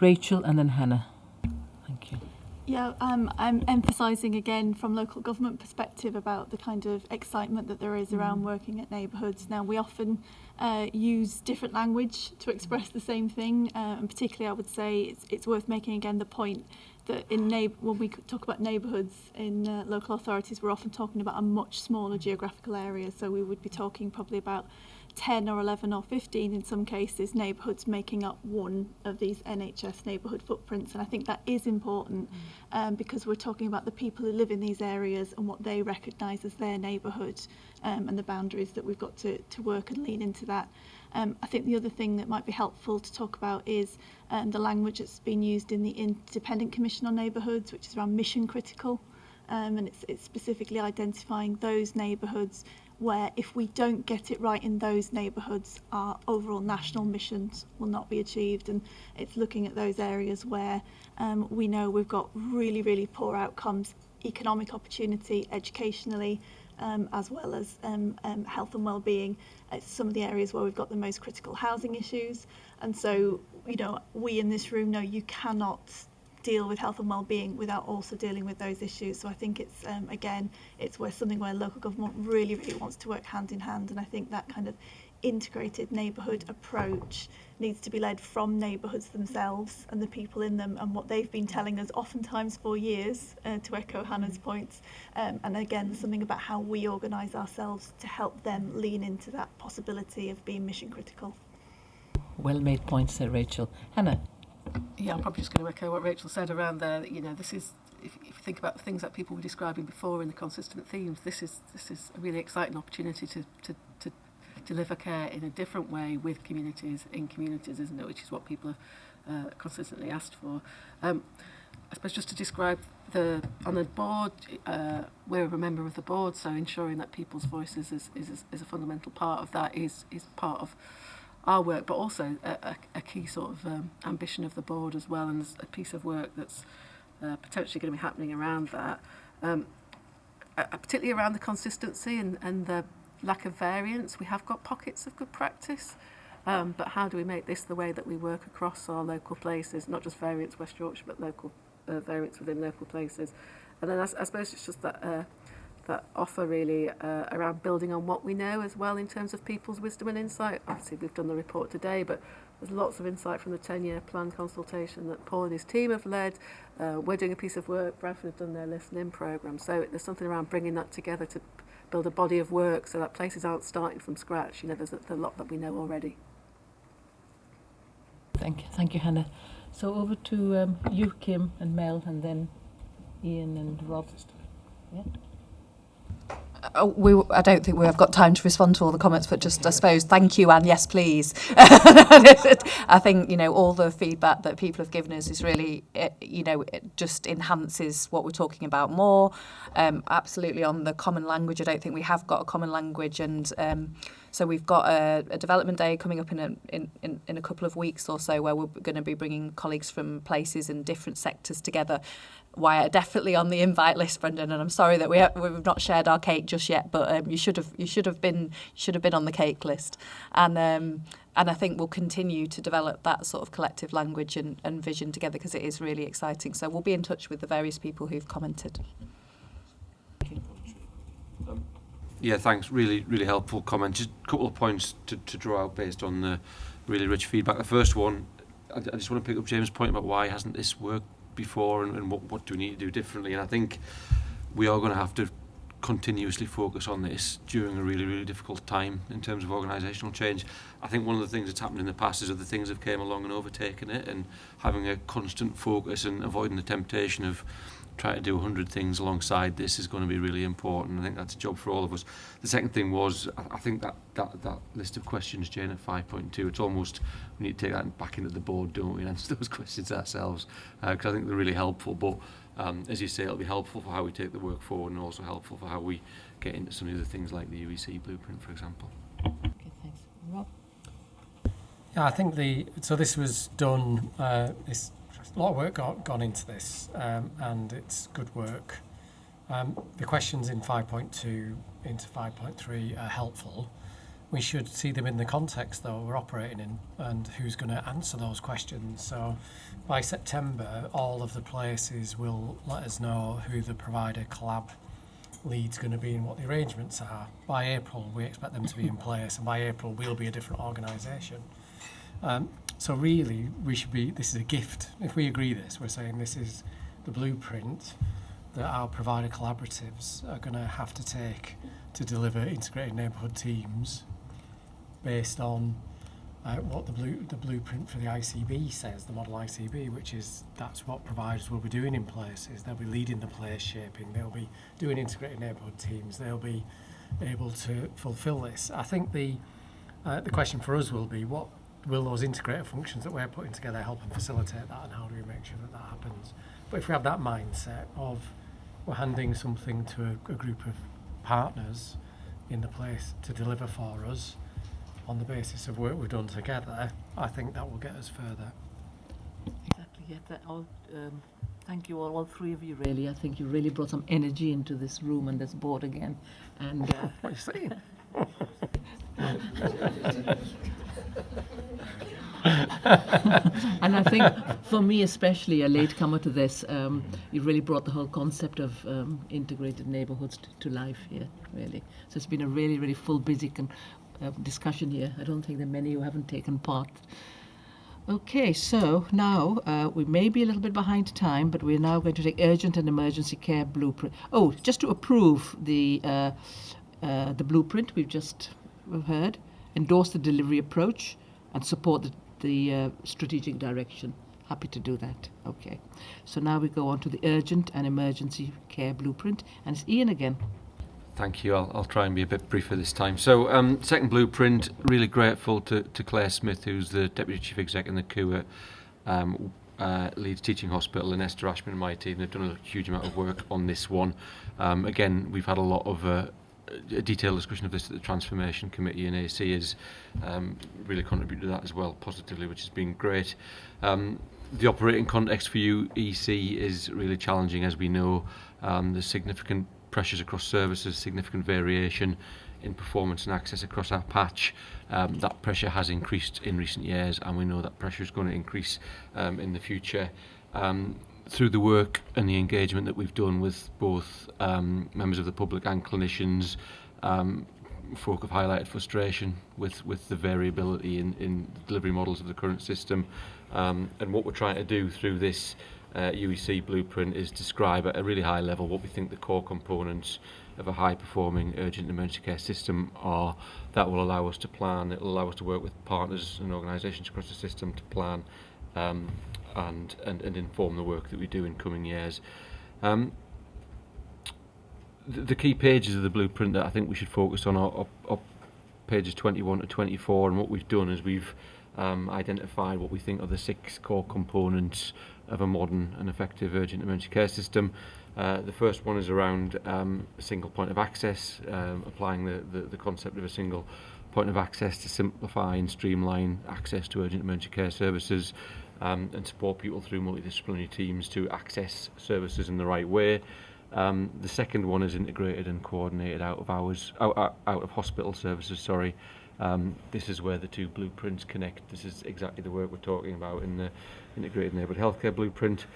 Rachel and then Hannah. Thank you. Yeah, I'm emphasising again from local government perspective about the kind of excitement that there is around working at neighbourhoods. Now, we often use different language to express the same thing, and particularly I would say it's worth making again the point that when we talk about neighbourhoods in local authorities, we're often talking about a much smaller geographical area, so we would be talking probably about 10 or 11 or 15 in some cases neighbourhoods making up one of these NHS neighbourhood footprints, and I think that is important because we're talking about the people who live in these areas and what they recognise as their neighbourhood, and the boundaries that we've got to work and lean into that. I think the other thing that might be helpful to talk about is the language that's been used in the Independent Commission on Neighbourhoods, which is around mission critical, and it's specifically identifying those neighbourhoods where if we don't get it right in those neighbourhoods, our overall national missions will not be achieved. And it's looking at those areas where we know we've got really, really poor outcomes, economic opportunity, educationally, as well as health and well-being. It's some of the areas where we've got the most critical housing issues. And so, you know, we in this room know you cannot deal with health and well-being without also dealing with those issues. So I think it's again, it's something where local government really, really wants to work hand in hand, and I think that kind of integrated neighbourhood approach needs to be led from neighbourhoods themselves and the people in them and what they've been telling us oftentimes for years, to echo Hannah's points, and again something about how we organise ourselves to help them lean into that possibility of being mission critical. Well made points there, Rachel. Hannah. Yeah, I'm probably just going to echo what Rachel said around there. You know, this is, if you think about the things that people were describing before in the consistent themes, this is a really exciting opportunity to deliver care in a different way with communities, in communities, isn't it? Which is what people have consistently asked for. I suppose just to describe on the board, we're a member of the board, so ensuring that people's voices is a fundamental part of that is part of our work, but also a key sort of ambition of the board as well, and there's a piece of work that's potentially going to be happening around that, particularly around the consistency and the lack of variance. We have got pockets of good practice, but how do we make this the way that we work across our local places, not just variance West Yorkshire, but local variance within local places. And then I suppose it's just that offer really around building on what we know as well in terms of people's wisdom and insight. Obviously we've done the report today, but there's lots of insight from the 10-year plan consultation that Paul and his team have led. We're doing a piece of work, Bradford have done their listening programme, so there's something around bringing that together to build a body of work so that places aren't starting from scratch. You know, there's a lot that we know already. Thank you, Hannah. So over to you, Kim and Mel, and then Ian and Rob. Yeah. I don't think we've got time to respond to all the comments, but just I suppose thank you and yes please. I think, you know, all the feedback that people have given us is really, you know, it just enhances what we're talking about more. Absolutely on the common language, I don't think we have got a common language, and so we've got a development day coming up in a couple of weeks or so, where we're going to be bringing colleagues from places and different sectors together. Why definitely on the invite list, Brendan, and I'm sorry that we've not shared our cake just yet, but you should have been on the cake list, and I think we'll continue to develop that sort of collective language and vision together, because it is really exciting. So we'll be in touch with the various people who've commented. Yeah, thanks. Really, really helpful comment. Just a couple of points to draw out based on the really rich feedback. The first one, I just want to pick up James' point about why hasn't this worked before, and what do we need to do differently. And I think we are going to have to continuously focus on this during a really, really difficult time in terms of organisational change. I think one of the things that's happened in the past is other things have came along and overtaken it, and having a constant focus and avoiding the temptation of trying to do 100 things alongside this is going to be really important. I think that's a job for all of us. The second thing was, I think that list of questions, Jane, at 5.2, it's almost, we need to take that back into the board, don't we, and answer those questions ourselves, because I think they're really helpful. But as you say, it'll be helpful for how we take the work forward, and also helpful for how we get into some of the things like the UEC blueprint, for example. Okay, thanks. Rob? Yeah, I think this was done, a lot of work gone into this, and it's good work. The questions in 5.2 into 5.3 are helpful, we should see them in the context though we're operating in, and who's going to answer those questions. So by September, all of the places will let us know who the provider collab lead's going to be and what the arrangements are. By April, we expect them to be in place, and by April, we'll be a different organisation. So really, this is a gift. If we agree this, we're saying this is the blueprint that our provider collaboratives are going to have to take to deliver integrated neighbourhood teams based on what the blueprint for the ICB says, the model ICB, which is that's what providers will be doing in places. They'll be leading the place shaping. They'll be doing integrated neighbourhood teams. They'll be able to fulfil this. I think the question for us will be, what will those integrated functions that we're putting together help and facilitate that, and how do we make sure that that happens? But if we have that mindset of we're handing something to a group of partners in the place to deliver for us on the basis of work we've done together, I think that will get us further. Exactly, yeah. Thank you all three of you, really. I think you really brought some energy into this room and this board again. And what are you saying? And I think for me especially, a latecomer to this, you really brought the whole concept of integrated neighbourhoods to life here, really. So it's been a really, really full, busy discussion here. I don't think there are many who haven't taken part. Okay, so now we may be a little bit behind time, but we're now going to take urgent and emergency care blueprint. Oh, just to approve the blueprint we've just heard, endorse the delivery approach, and support the strategic direction. Happy to do that. Okay. So now we go on to the urgent and emergency care blueprint, and it's Ian again. Thank you. I'll try and be a bit briefer this time. So, second blueprint, really grateful to Claire Smith, who's the Deputy Chief Exec in the CUA, Leeds Teaching Hospital, and Esther Ashman and my team. They've done a huge amount of work on this one. Again, we've had a lot of a detailed discussion of this at the Transformation Committee, and AC has really contributed to that as well positively, which has been great. The operating context for EC is really challenging, as we know. There's significant pressures across services, significant variation in performance and access across our patch. That pressure has increased in recent years, and we know that pressure is going to increase in the future. Through the work and the engagement that we've done with both members of the public and clinicians, folk have highlighted frustration with the variability in delivery models of the current system. And what we're trying to do through this UEC blueprint is describe at a really high level what we think the core components of a high-performing urgent emergency care system are. That will allow us to plan, it will allow us to work with partners and organisations across the system to plan and inform the work that we do in coming years. The key pages of the blueprint that I think we should focus on are pages 21 to 24, and what we've done is we've identified what we think are the 6 core components of a modern and effective urgent emergency care system. The first one is around a single point of access, applying the concept of a single point of access to simplify and streamline access to urgent emergency care services and support people through multidisciplinary teams to access services in the right way. The second one is integrated and coordinated out of hospital services. This is where the 2 blueprints connect. This is exactly the work we're talking about in the integrated neighbourhood healthcare blueprint.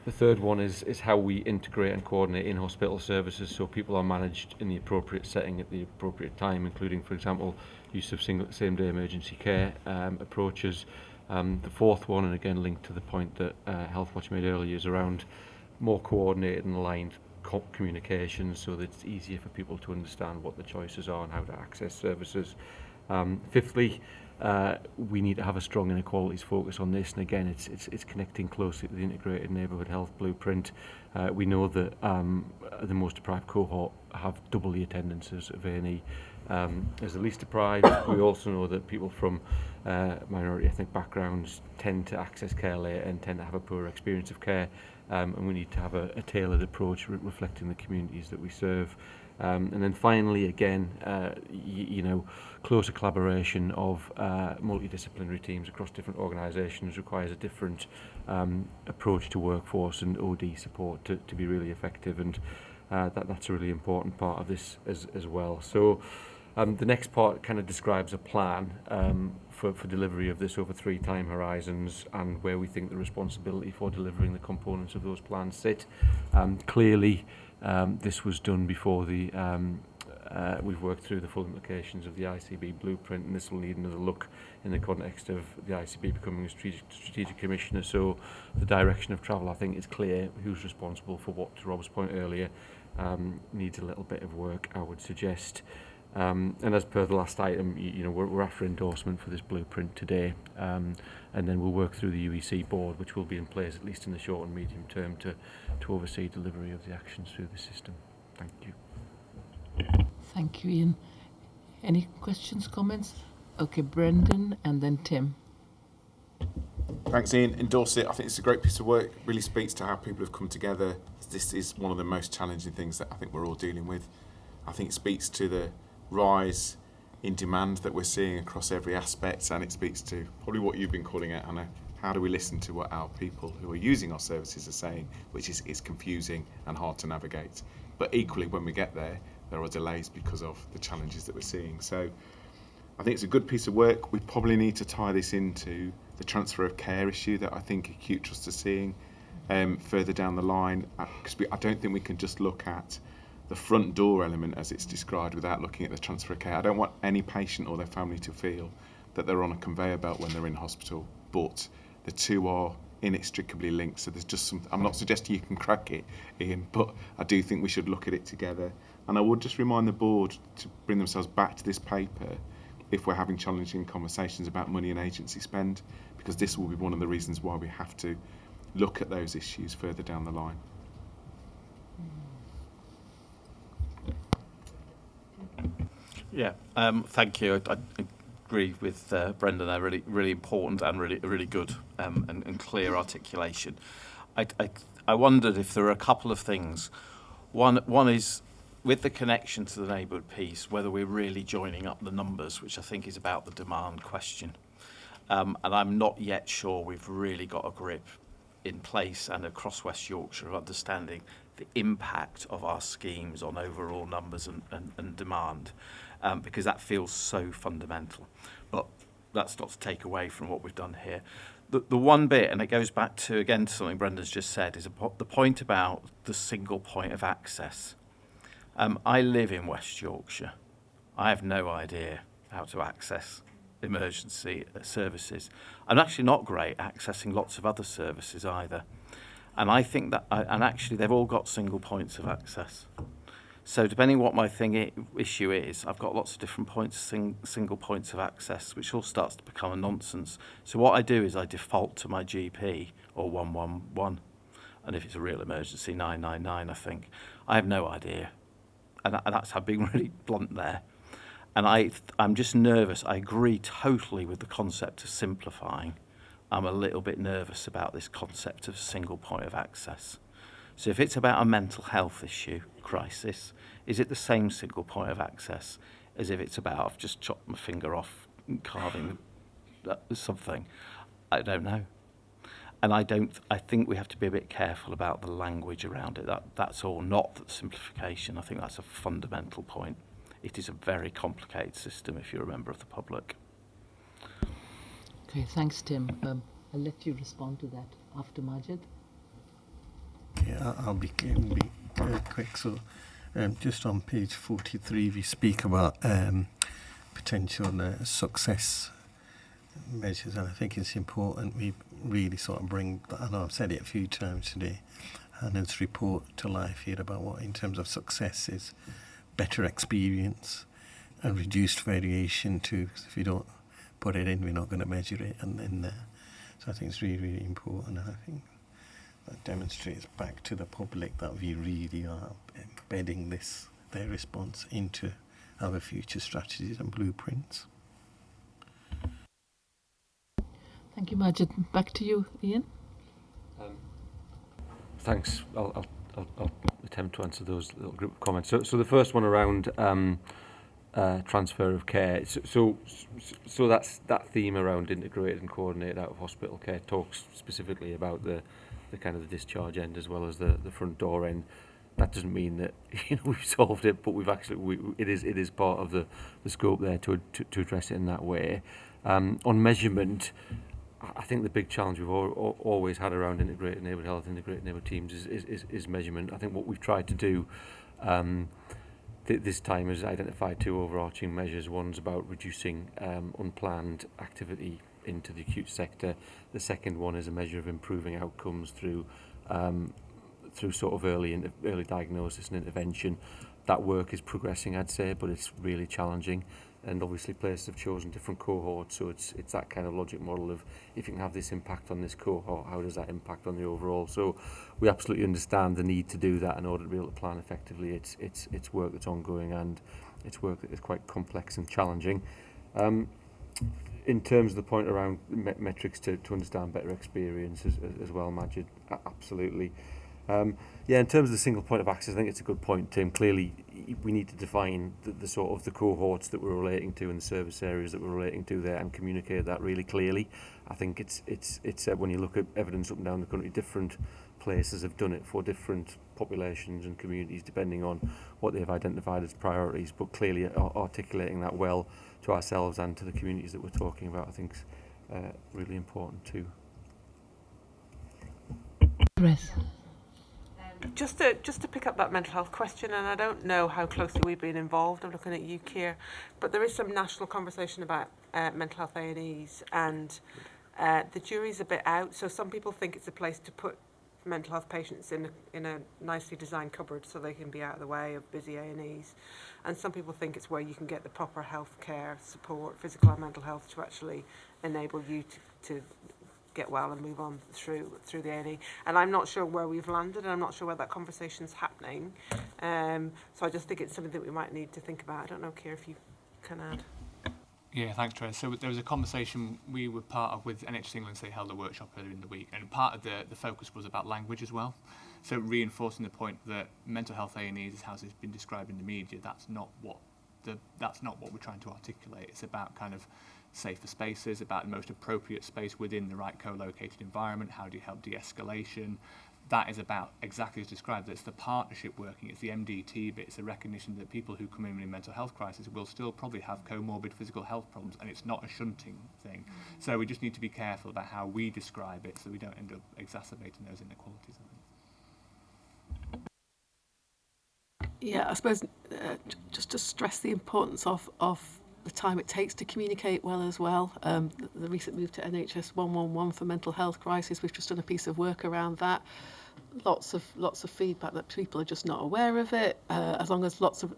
The third one is how we integrate and coordinate in-hospital services so people are managed in the appropriate setting at the appropriate time, including, for example, use of same-day emergency care approaches. The fourth one, and again linked to the point that Healthwatch made earlier, is around more coordinated and aligned communications so that it's easier for people to understand what the choices are and how to access services. Fifthly, we need to have a strong inequalities focus on this, and again it's connecting closely to the integrated neighbourhood health blueprint. We know that the most deprived cohort have double the attendances of A&E as the least deprived. We also know that people from minority ethnic backgrounds tend to access care later and tend to have a poor experience of care, and we need to have a tailored approach reflecting the communities that we serve. And then finally, again, closer collaboration of multidisciplinary teams across different organisations requires a different approach to workforce and OD support to be really effective, and that's a really important part of this as well. So The next part kind of describes a plan for delivery of this over 3 time horizons and where we think the responsibility for delivering the components of those plans sit. Clearly, this was done before we've worked through the full implications of the ICB blueprint, and this will need another look in the context of the ICB becoming a strategic commissioner. So the direction of travel, I think, is clear. Who's responsible for what, to Rob's point earlier, needs a little bit of work, I would suggest. And as per the last item, we're after endorsement for this blueprint today, and then we'll work through the UEC board, which will be in place at least in the short and medium term to oversee delivery of the actions through the system. Thank you. Thank you, Ian. Any questions, comments? Okay, Brendan and then Tim. Thanks, Ian. Endorse it. I think it's a great piece of work. It really speaks to how people have come together. This is one of the most challenging things that I think we're all dealing with. I think it speaks to the rise in demand that we're seeing across every aspect, and it speaks to probably what you've been calling out, Anna. How do we listen to what our people who are using our services are saying, which is confusing and hard to navigate. But equally, when we get there are delays because of the challenges that we're seeing. So I think it's a good piece of work. We probably need to tie this into the transfer of care issue that I think Acute Trust are seeing further down the line. Because I don't think we can just look at the front door element as it's described without looking at the transfer of care. I don't want any patient or their family to feel that they're on a conveyor belt when they're in hospital, but the two are inextricably linked. So there's just some, I'm not suggesting you can crack it, Ian, but I do think we should look at it together. And I would just remind the board to bring themselves back to this paper if we're having challenging conversations about money and agency spend, because this will be one of the reasons why we have to look at those issues further down the line. Yeah, thank you. I agree with Brendan there. Really important and really good and clear articulation. I wondered if there are a couple of things. One is with the connection to the neighbourhood piece, whether we're really joining up the numbers, which I think is about the demand question. And I'm not yet sure we've really got a grip in place and across West Yorkshire of understanding the impact of our schemes on overall numbers and demand, because that feels so fundamental. But that's not to take away from what we've done here. The one bit, and it goes back to, again, to something Brendan's just said, is the point about the single point of access. I live in West Yorkshire. I have no idea how to access emergency services. I'm actually not great at accessing lots of other services either. And I think that, and actually they've all got single points of access. So depending what my issue is, I've got lots of different points, single points of access, which all starts to become a nonsense. So what I do is I default to my GP or 111. And if it's a real emergency, 999, I think. I have no idea. And that's how being really blunt there. And I'm just nervous. I agree totally with the concept of simplifying. I'm a little bit nervous about this concept of single point of access. So if it's about a mental health issue, crisis, is it the same single point of access as if it's about I've just chopped my finger off carving something? I don't know. And I think we have to be a bit careful about the language around it. That's all, not simplification. I think that's a fundamental point. It is a very complicated system if you're a member of the public. Okay, thanks, Tim. I'll let you respond to that after Majid. Yeah, I'll be quick. So, just on page 43, we speak about potential success measures, and I think it's important we really sort of bring, I know I've said it a few times today, Hannah's report to life here about what in terms of success is better experience and reduced variation too, because if you don't put it in, we're not going to measure it, and then so I think it's really important, and I think that demonstrates back to the public that we really are embedding their response into our future strategies and blueprints. Thank you, Majid. Back to you, Ian. Thanks. I'll attempt to answer those little group of comments. So the first one around transfer of care. So that's that theme around integrated and coordinated out of hospital care talks specifically about the kind of the discharge end as well as the front door end. that doesn't mean that we've solved it, but it is part of the scope there to address it in that way. On measurement, I think the big challenge we've always had around integrated neighbourhood health, integrated neighbourhood teams is measurement. I think what we've tried to do this time is identify two overarching measures. One's about reducing unplanned activity into the acute sector. The second one is a measure of improving outcomes through sort of early diagnosis and intervention. That work is progressing, I'd say, but it's really challenging. And obviously places have chosen different cohorts, so it's that kind of logic model of if you can have this impact on this cohort, how does that impact on the overall? So we absolutely understand the need to do that in order to be able to plan effectively. It's work that's ongoing, and it's work that is quite complex and challenging. In terms of the point around metrics to understand better experience as well, Majid, absolutely. In terms of the single point of access, I think it's a good point, Tim. Clearly, we need to define the sort of the cohorts that we're relating to and the service areas that we're relating to there, and communicate that really clearly. I think it's when you look at evidence up and down the country, different places have done it for different populations and communities depending on what they've identified as priorities. But clearly, articulating that well to ourselves and to the communities that we're talking about, I think, is really important too. Chris. Just to pick up that mental health question, and I don't know how closely we've been involved. I'm looking at you, Keir, but there is some national conversation about mental health A&Es, and the jury's a bit out. So some people think it's a place to put mental health patients in a nicely designed cupboard so they can be out of the way of busy A&Es, and some people think it's where you can get the proper health care support, physical and mental health, to actually enable you to get well and move on through the A&E. And I'm not sure where we've landed, and I'm not sure where that conversation's happening. So I just think it's something that we might need to think about. I don't know, Keir, if you can add. Yeah, thanks, Trace. So there was a conversation we were part of with NHS England. So they held a workshop earlier in the week, and part of the focus was about language as well. So reinforcing the point that mental health A&Es, is how it's been described in the media, that's not what we're trying to articulate. It's about kind of safer spaces, about the most appropriate space within the right co-located environment. How do you help de-escalation? That is about exactly as described. It's the partnership working, it's the MDT bit, it's the recognition that people who come in with a mental health crisis will still probably have comorbid physical health problems, and it's not a shunting thing. So we just need to be careful about how we describe it so we don't end up exacerbating those inequalities, I think. Yeah, I suppose just to stress the importance of the time it takes to communicate well as well. The recent move to NHS 111 for mental health crisis, we've just done a piece of work around that. Lots of feedback that people are just not aware of it. As long as lots of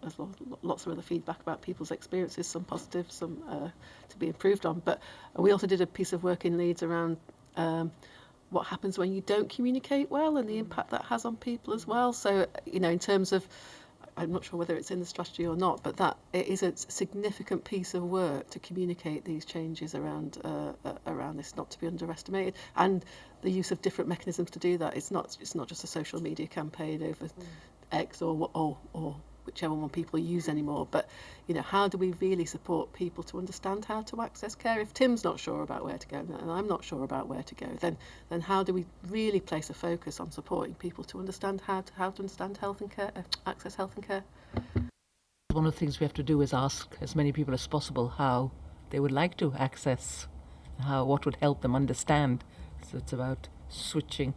other feedback about people's experiences, some positive, some to be improved on. But we also did a piece of work in Leeds around what happens when you don't communicate well and the impact that has on people as well. So in terms of, I'm not sure whether it's in the strategy or not, but that it is a significant piece of work to communicate these changes around this, not to be underestimated, and the use of different mechanisms to do that. It's not just a social media campaign over X or whichever one people use anymore, but how do we really support people to understand how to access care? If Tim's not sure about where to go and I'm not sure about where to go, then how do we really place a focus on supporting people to understand how to understand health and care, access health and care? One of the things we have to do is ask as many people as possible how they would like to access, what would help them understand. So it's about switching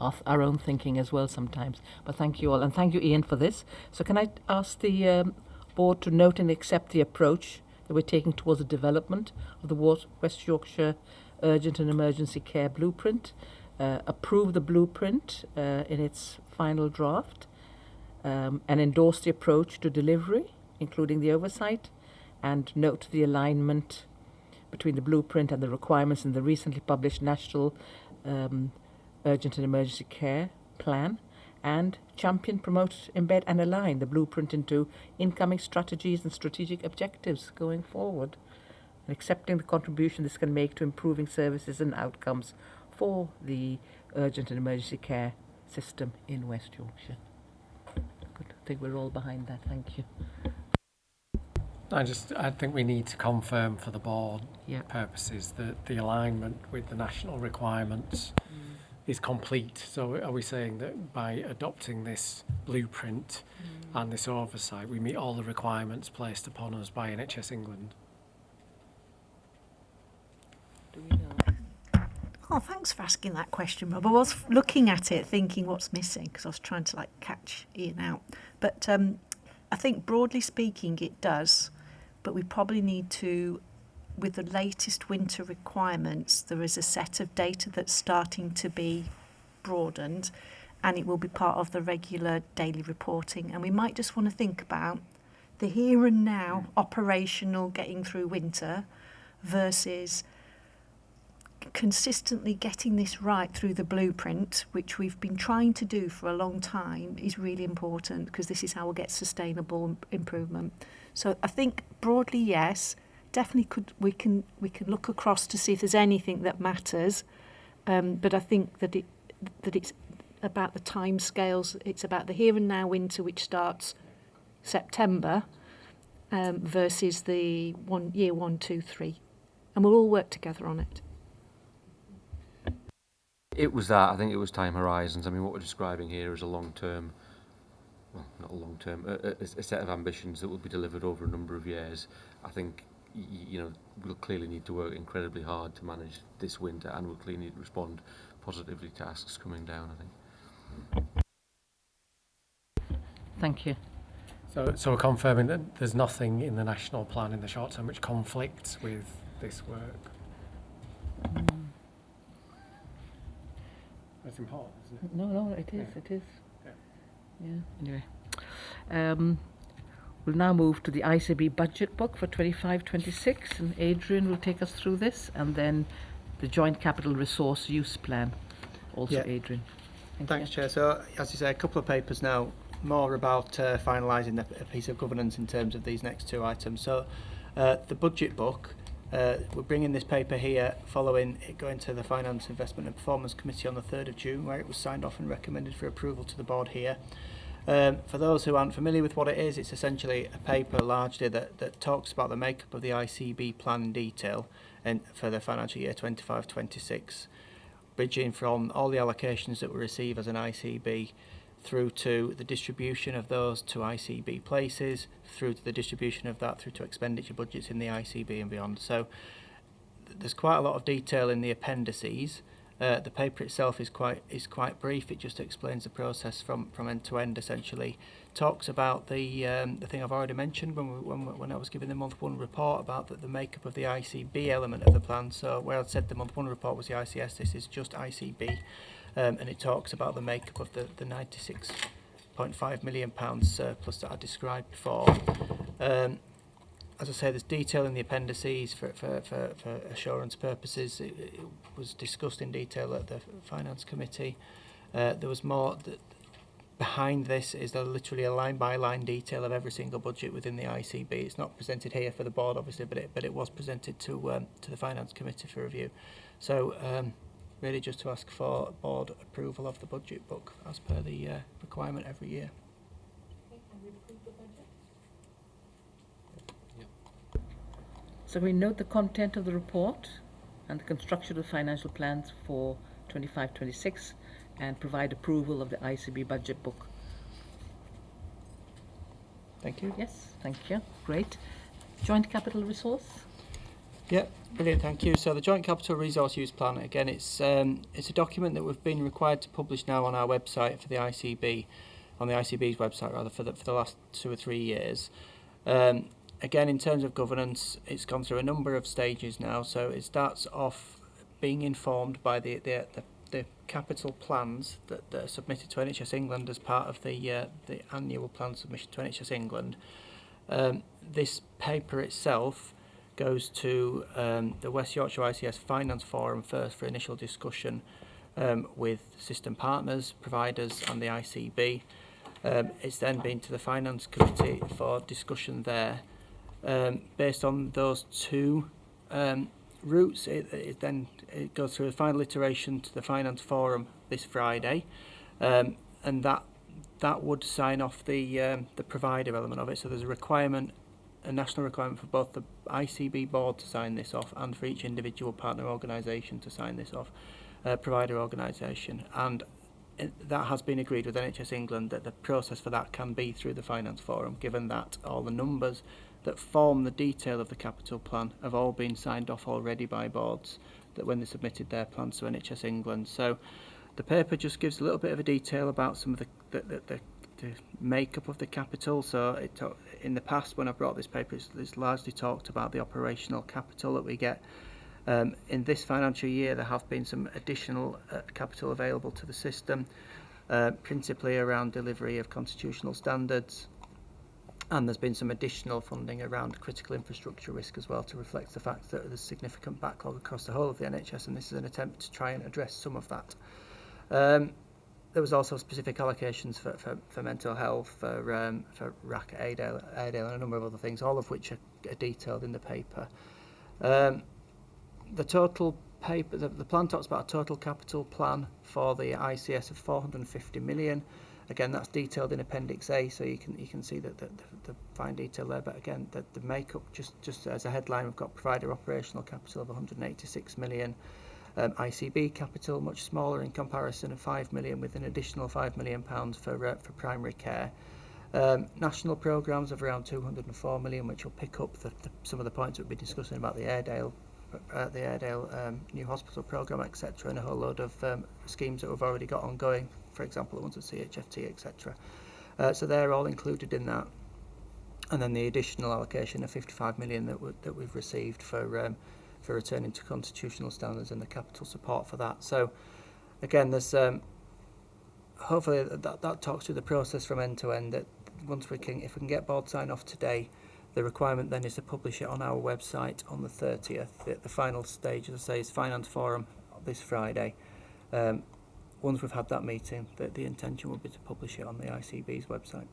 off our own thinking as well sometimes. But thank you all, and thank you, Ian, for this. So can I ask the board to note and accept the approach that we're taking towards the development of the West Yorkshire Urgent and Emergency Care Blueprint, approve the blueprint in its final draft, and endorse the approach to delivery, including the oversight, and note the alignment between the blueprint and the requirements in the recently published National Urgent and Emergency Care Plan, and champion, promote, embed and align the blueprint into incoming strategies and strategic objectives going forward, and accepting the contribution this can make to improving services and outcomes for the urgent and emergency care system in West Yorkshire. Good. I think we're all behind that. Thank you. I think we need to confirm for the board purposes that the alignment with the national requirements is complete. So are we saying that by adopting this blueprint and this oversight, we meet all the requirements placed upon us by NHS England? Do we know? Oh, thanks for asking that question, Rob. I was looking at it thinking what's missing because I was trying to catch Ian out. But I think broadly speaking it does, but we probably need to, with the latest winter requirements, there is a set of data that's starting to be broadened and it will be part of the regular daily reporting. And we might just want to think about the here and now operational getting through winter versus consistently getting this right through the blueprint, which we've been trying to do for a long time, is really important because this is how we'll get sustainable improvement. So I think broadly, yes, definitely we can look across to see if there's anything that matters, but I think that it's about the time scales. It's about the here and now winter, which starts September, versus the year 1, 2, 3, and we'll all work together on it. It was that. I think it was time horizons. I mean, what we're describing here is a long-term, well, not a long-term, a set of ambitions that will be delivered over a number of years. I think, we'll clearly need to work incredibly hard to manage this winter, and we'll clearly need to respond positively to tasks coming down, I think. Thank you. So we're confirming that there's nothing in the national plan in the short term which conflicts with this work. That's important, isn't it? No, it is. Yeah. It is. Yeah. Anyway, we'll now move to the ICB budget book for 25-26, and Adrian will take us through this, and then the Joint Capital Resource Use Plan. Also, Adrian. Thanks, Chair. So, as you say, a couple of papers now, more about finalising a piece of governance in terms of these next two items. So, the budget book. We're bringing this paper here following it going to the Finance, Investment and Performance Committee on the 3rd of June, where it was signed off and recommended for approval to the board here. For those who aren't familiar with what it is, it's essentially a paper largely that talks about the makeup of the ICB plan in detail and for the financial year 25-26, bridging from all the allocations that we receive as an ICB through to the distribution of those to ICB places, through to the distribution of that through to expenditure budgets in the ICB and beyond. So there's quite a lot of detail in the appendices. The paper itself is quite brief. It just explains the process from end to end. Essentially, talks about the thing I've already mentioned when I was giving the month 1 report about the makeup of the ICB element of the plan. So where I said the month 1 report was the ICS, this is just ICB. And it talks about the makeup of the £96.5 million surplus that I described before. As I say, there's detail in the appendices for assurance purposes. It was discussed in detail at the Finance Committee. There was more. Behind this is literally a line-by-line detail of every single budget within the ICB. It's not presented here for the board, obviously, but it was presented to the Finance Committee for review. So. Really just to ask for board approval of the budget book as per the requirement every year. So we note the content of the report and the construction of financial plans for 25-26 and provide approval of the ICB budget book. Thank you. Yes, thank you. Great. Joint Capital Resource? Yeah, brilliant, thank you. So the Joint Capital Resource Use Plan, again, it's a document that we've been required to publish now on our website for the ICB, on the ICB's website rather, for the last 2 or 3 years. Again, in terms of governance, it's gone through a number of stages now. So it starts off being informed by the capital plans that are submitted to NHS England as part of the annual plan submission to NHS England. This paper itself goes to the West Yorkshire ICS Finance Forum first for initial discussion with system partners, providers and the ICB. It's then been to the Finance Committee for discussion there. Based on those two routes, it goes through a final iteration to the Finance Forum this Friday, and that would sign off the provider element of it. So there's a national requirement for both the ICB board to sign this off and for each individual partner organisation to sign this off. provider organisation, and that has been agreed with NHS England that the process for that can be through the Finance Forum, given that all the numbers that form the detail of the capital plan have all been signed off already by boards that when they submitted their plans to NHS England. So the paper just gives a little bit of a detail about some of the makeup of the capital. So in the past, when I brought this paper, it's largely talked about the operational capital that we get. In this financial year, there have been some additional capital available to the system, principally around delivery of constitutional standards, and there's been some additional funding around critical infrastructure risk as well, to reflect the fact that there's significant backlog across the whole of the NHS, and this is an attempt to try and address some of that. There was also specific allocations for mental health, for RAC, Airdale, and a number of other things, all of which are detailed in the paper. The total paper, the plan talks about a total capital plan for the ICS of 450 million. Again, that's detailed in Appendix A, so you can see that the fine detail there. But again, the makeup, just as a headline, we've got provider operational capital of 186 million. ICB capital much smaller in comparison of 5 million, with an additional £5 million for primary care. National programmes of around 204 million, which will pick up some of the points that we'll be discussing about the Airdale new hospital programme, etc., and a whole load of schemes that we've already got ongoing, for example the ones with CHFT, etc. So they're all included in that, and then the additional allocation of 55 million that we've received for returning to constitutional standards and the capital support for that. So again, there's hopefully that talks through the process from end to end. That if we can get board sign off today, the requirement then is to publish it on our website on the 30th. The final stage, as I say, is Finance Forum this Friday. Once we've had that meeting, the intention will be to publish it on the ICB's website.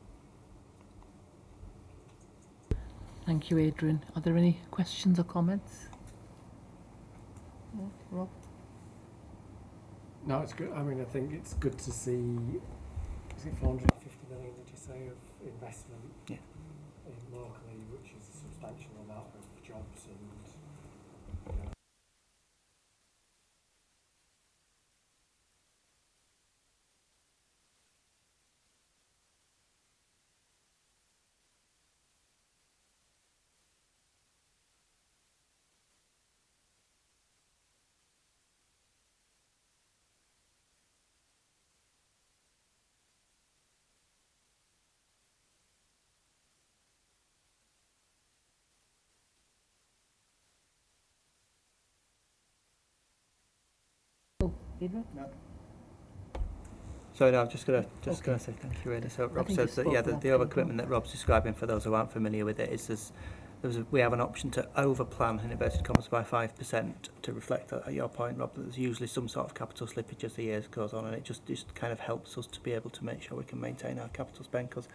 Thank you, Adrian. Are there any questions or comments? No, Rob? No, it's good. I mean, I think it's good to see, is it 450 million, did you say, of investment? Yeah. Locally, which is a substantial amount of jobs and No. Sorry, no, I'm just going to say thank you, really. So Rob says that the overcommitment that Rob's describing, for those who aren't familiar with it, is we have an option to overplan, in inverted commas, by 5% to reflect your point, Rob, that there's usually some sort of capital slippage as the years goes on, and it just kind of helps us to be able to make sure we can maintain our capital spend, because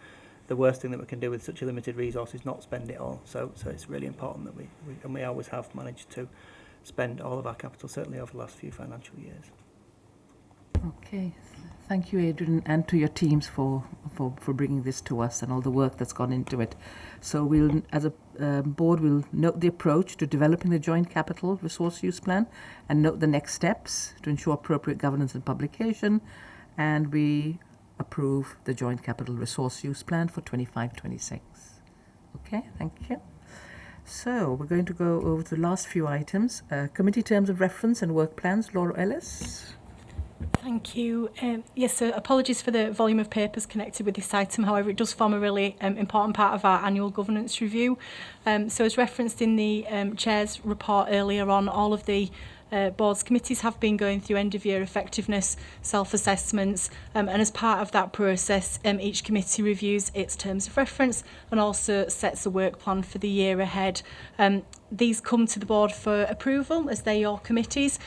the worst thing that we can do with such a limited resource is not spend it all. So it's really important that we always have managed to spend all of our capital, certainly over the last few financial years. Okay, thank you, Adrian, and to your teams for bringing this to us and all the work that's gone into it. So we'll, as a board, we'll note the approach to developing the joint capital resource use plan and note the next steps to ensure appropriate governance and publication, and we approve the joint capital resource use plan for 25-26. Okay, thank you. So we're going to go over to the last few items. Committee terms of reference and work plans. Laura Ellis. Thank you. Yes, so apologies for the volume of papers connected with this item. However, it does form a really important part of our annual governance review. So as referenced in the Chair's report earlier on, all of the boards committees have been going through end-of-year effectiveness self-assessments, and as part of that process, each committee reviews its terms of reference and also sets a work plan for the year ahead. These come to the board for approval as they're your committees.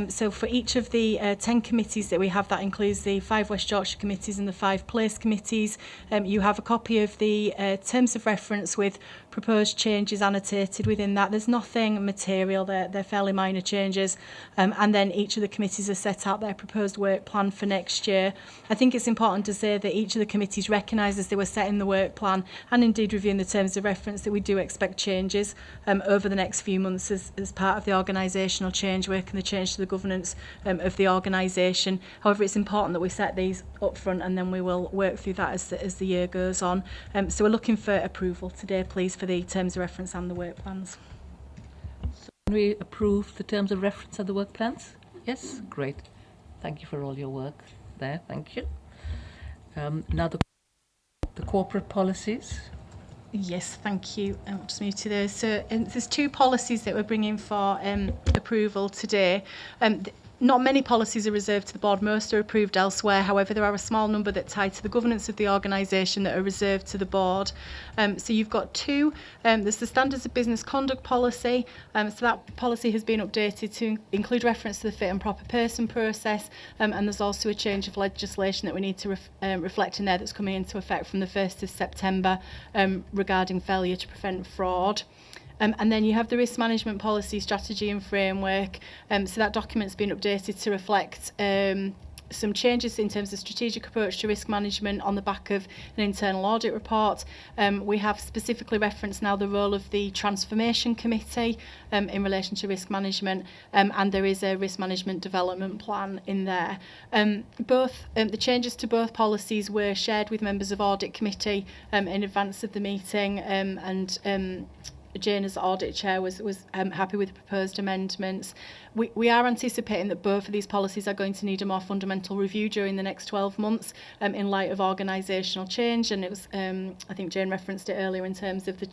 So for each of the 10 committees that we have, that includes the 5 West Yorkshire committees and the 5 place committees, you have a copy of the terms of reference with proposed changes annotated within that. There's nothing material, they're fairly minor changes. And then each of the committees has set out their proposed work plan for next year. I think it's important to say that each of the committees recognise as they were setting the work plan and indeed reviewing the terms of reference that we do expect changes over the next few months as part of the organisational change work and the change to the governance of the organisation. However, it's important that we set these up front and then we will work through that as the year goes on. So we're looking for approval today, please, for the terms of reference and the work plans. So can we approve the terms of reference and the work plans? Yes, great. Thank you for all your work there. Thank you. Now the corporate policies. Yes, thank you. I'll just move to those. So there's two policies that we're bringing for approval today. Not many policies are reserved to the board. Most are approved elsewhere. However, there are a small number that tie to the governance of the organisation that are reserved to the board. So you've got two. There's the Standards of Business Conduct Policy. So that policy has been updated to include reference to the fit and proper person process. And there's also a change of legislation that we need to reflect in there that's coming into effect from the 1st of September regarding failure to prevent fraud. And then you have the risk management policy, strategy and framework. So that document's been updated to reflect some changes in terms of strategic approach to risk management on the back of an internal audit report. We have specifically referenced now the role of the Transformation Committee in relation to risk management, and there is a risk management development plan in there. The changes to both policies were shared with members of Audit Committee in advance of the meeting, and Jane, as audit chair, was happy with the proposed amendments. We are anticipating that both of these policies are going to need a more fundamental review during the next 12 months in light of organisational change. And it was, I think Jane referenced it earlier in terms of the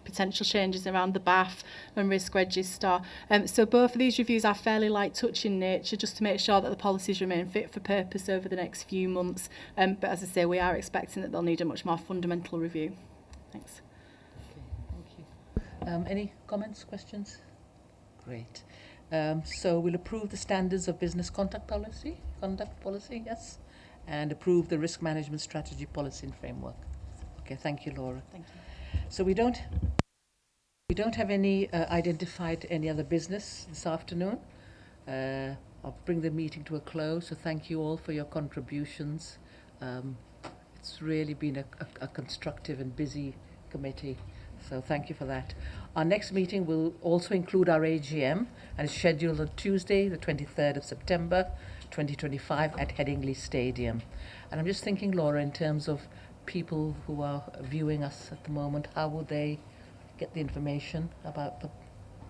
potential changes around the BAF and risk register. So both of these reviews are fairly light touch in nature, just to make sure that the policies remain fit for purpose over the next few months. But as I say, we are expecting that they'll need a much more fundamental review. Thanks. Any comments, questions? Great. So we'll approve the Standards of Business Conduct Policy, yes, and approve the Risk Management Strategy Policy and Framework. Okay, thank you, Laura. Thank you. So we don't have any identified any other business this afternoon. I'll bring the meeting to a close. So thank you all for your contributions. It's really been a constructive and busy committee. So thank you for that. Our next meeting will also include our AGM and is scheduled on Tuesday, the 23rd of September, 2025 at Headingley Stadium. And I'm just thinking, Laura, in terms of people who are viewing us at the moment, how will they get the information about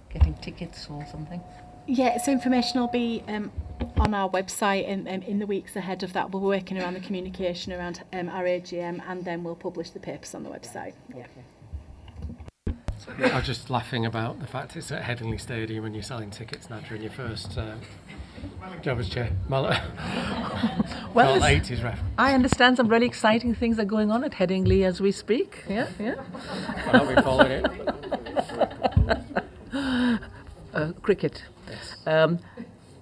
getting tickets or something? Yeah, so information will be on our website in the weeks ahead of that. We're working around the communication around our AGM, and then we'll publish the papers on the website. Yeah. Okay. I was just laughing about the fact it's at Headingley Stadium and you're selling tickets now during your first job as chair. Well, 80s ref. I understand some really exciting things are going on at Headingley as we speak. Yeah. Well, we followed it. Cricket. Yes.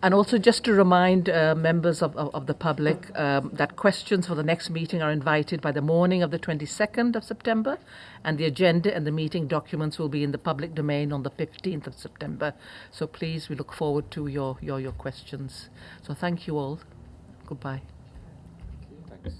And also just to remind members of the public that questions for the next meeting are invited by the morning of the 22nd of September, and the agenda and the meeting documents will be in the public domain on the 15th of September. So please, we look forward to your questions. So thank you all. Goodbye. Thanks.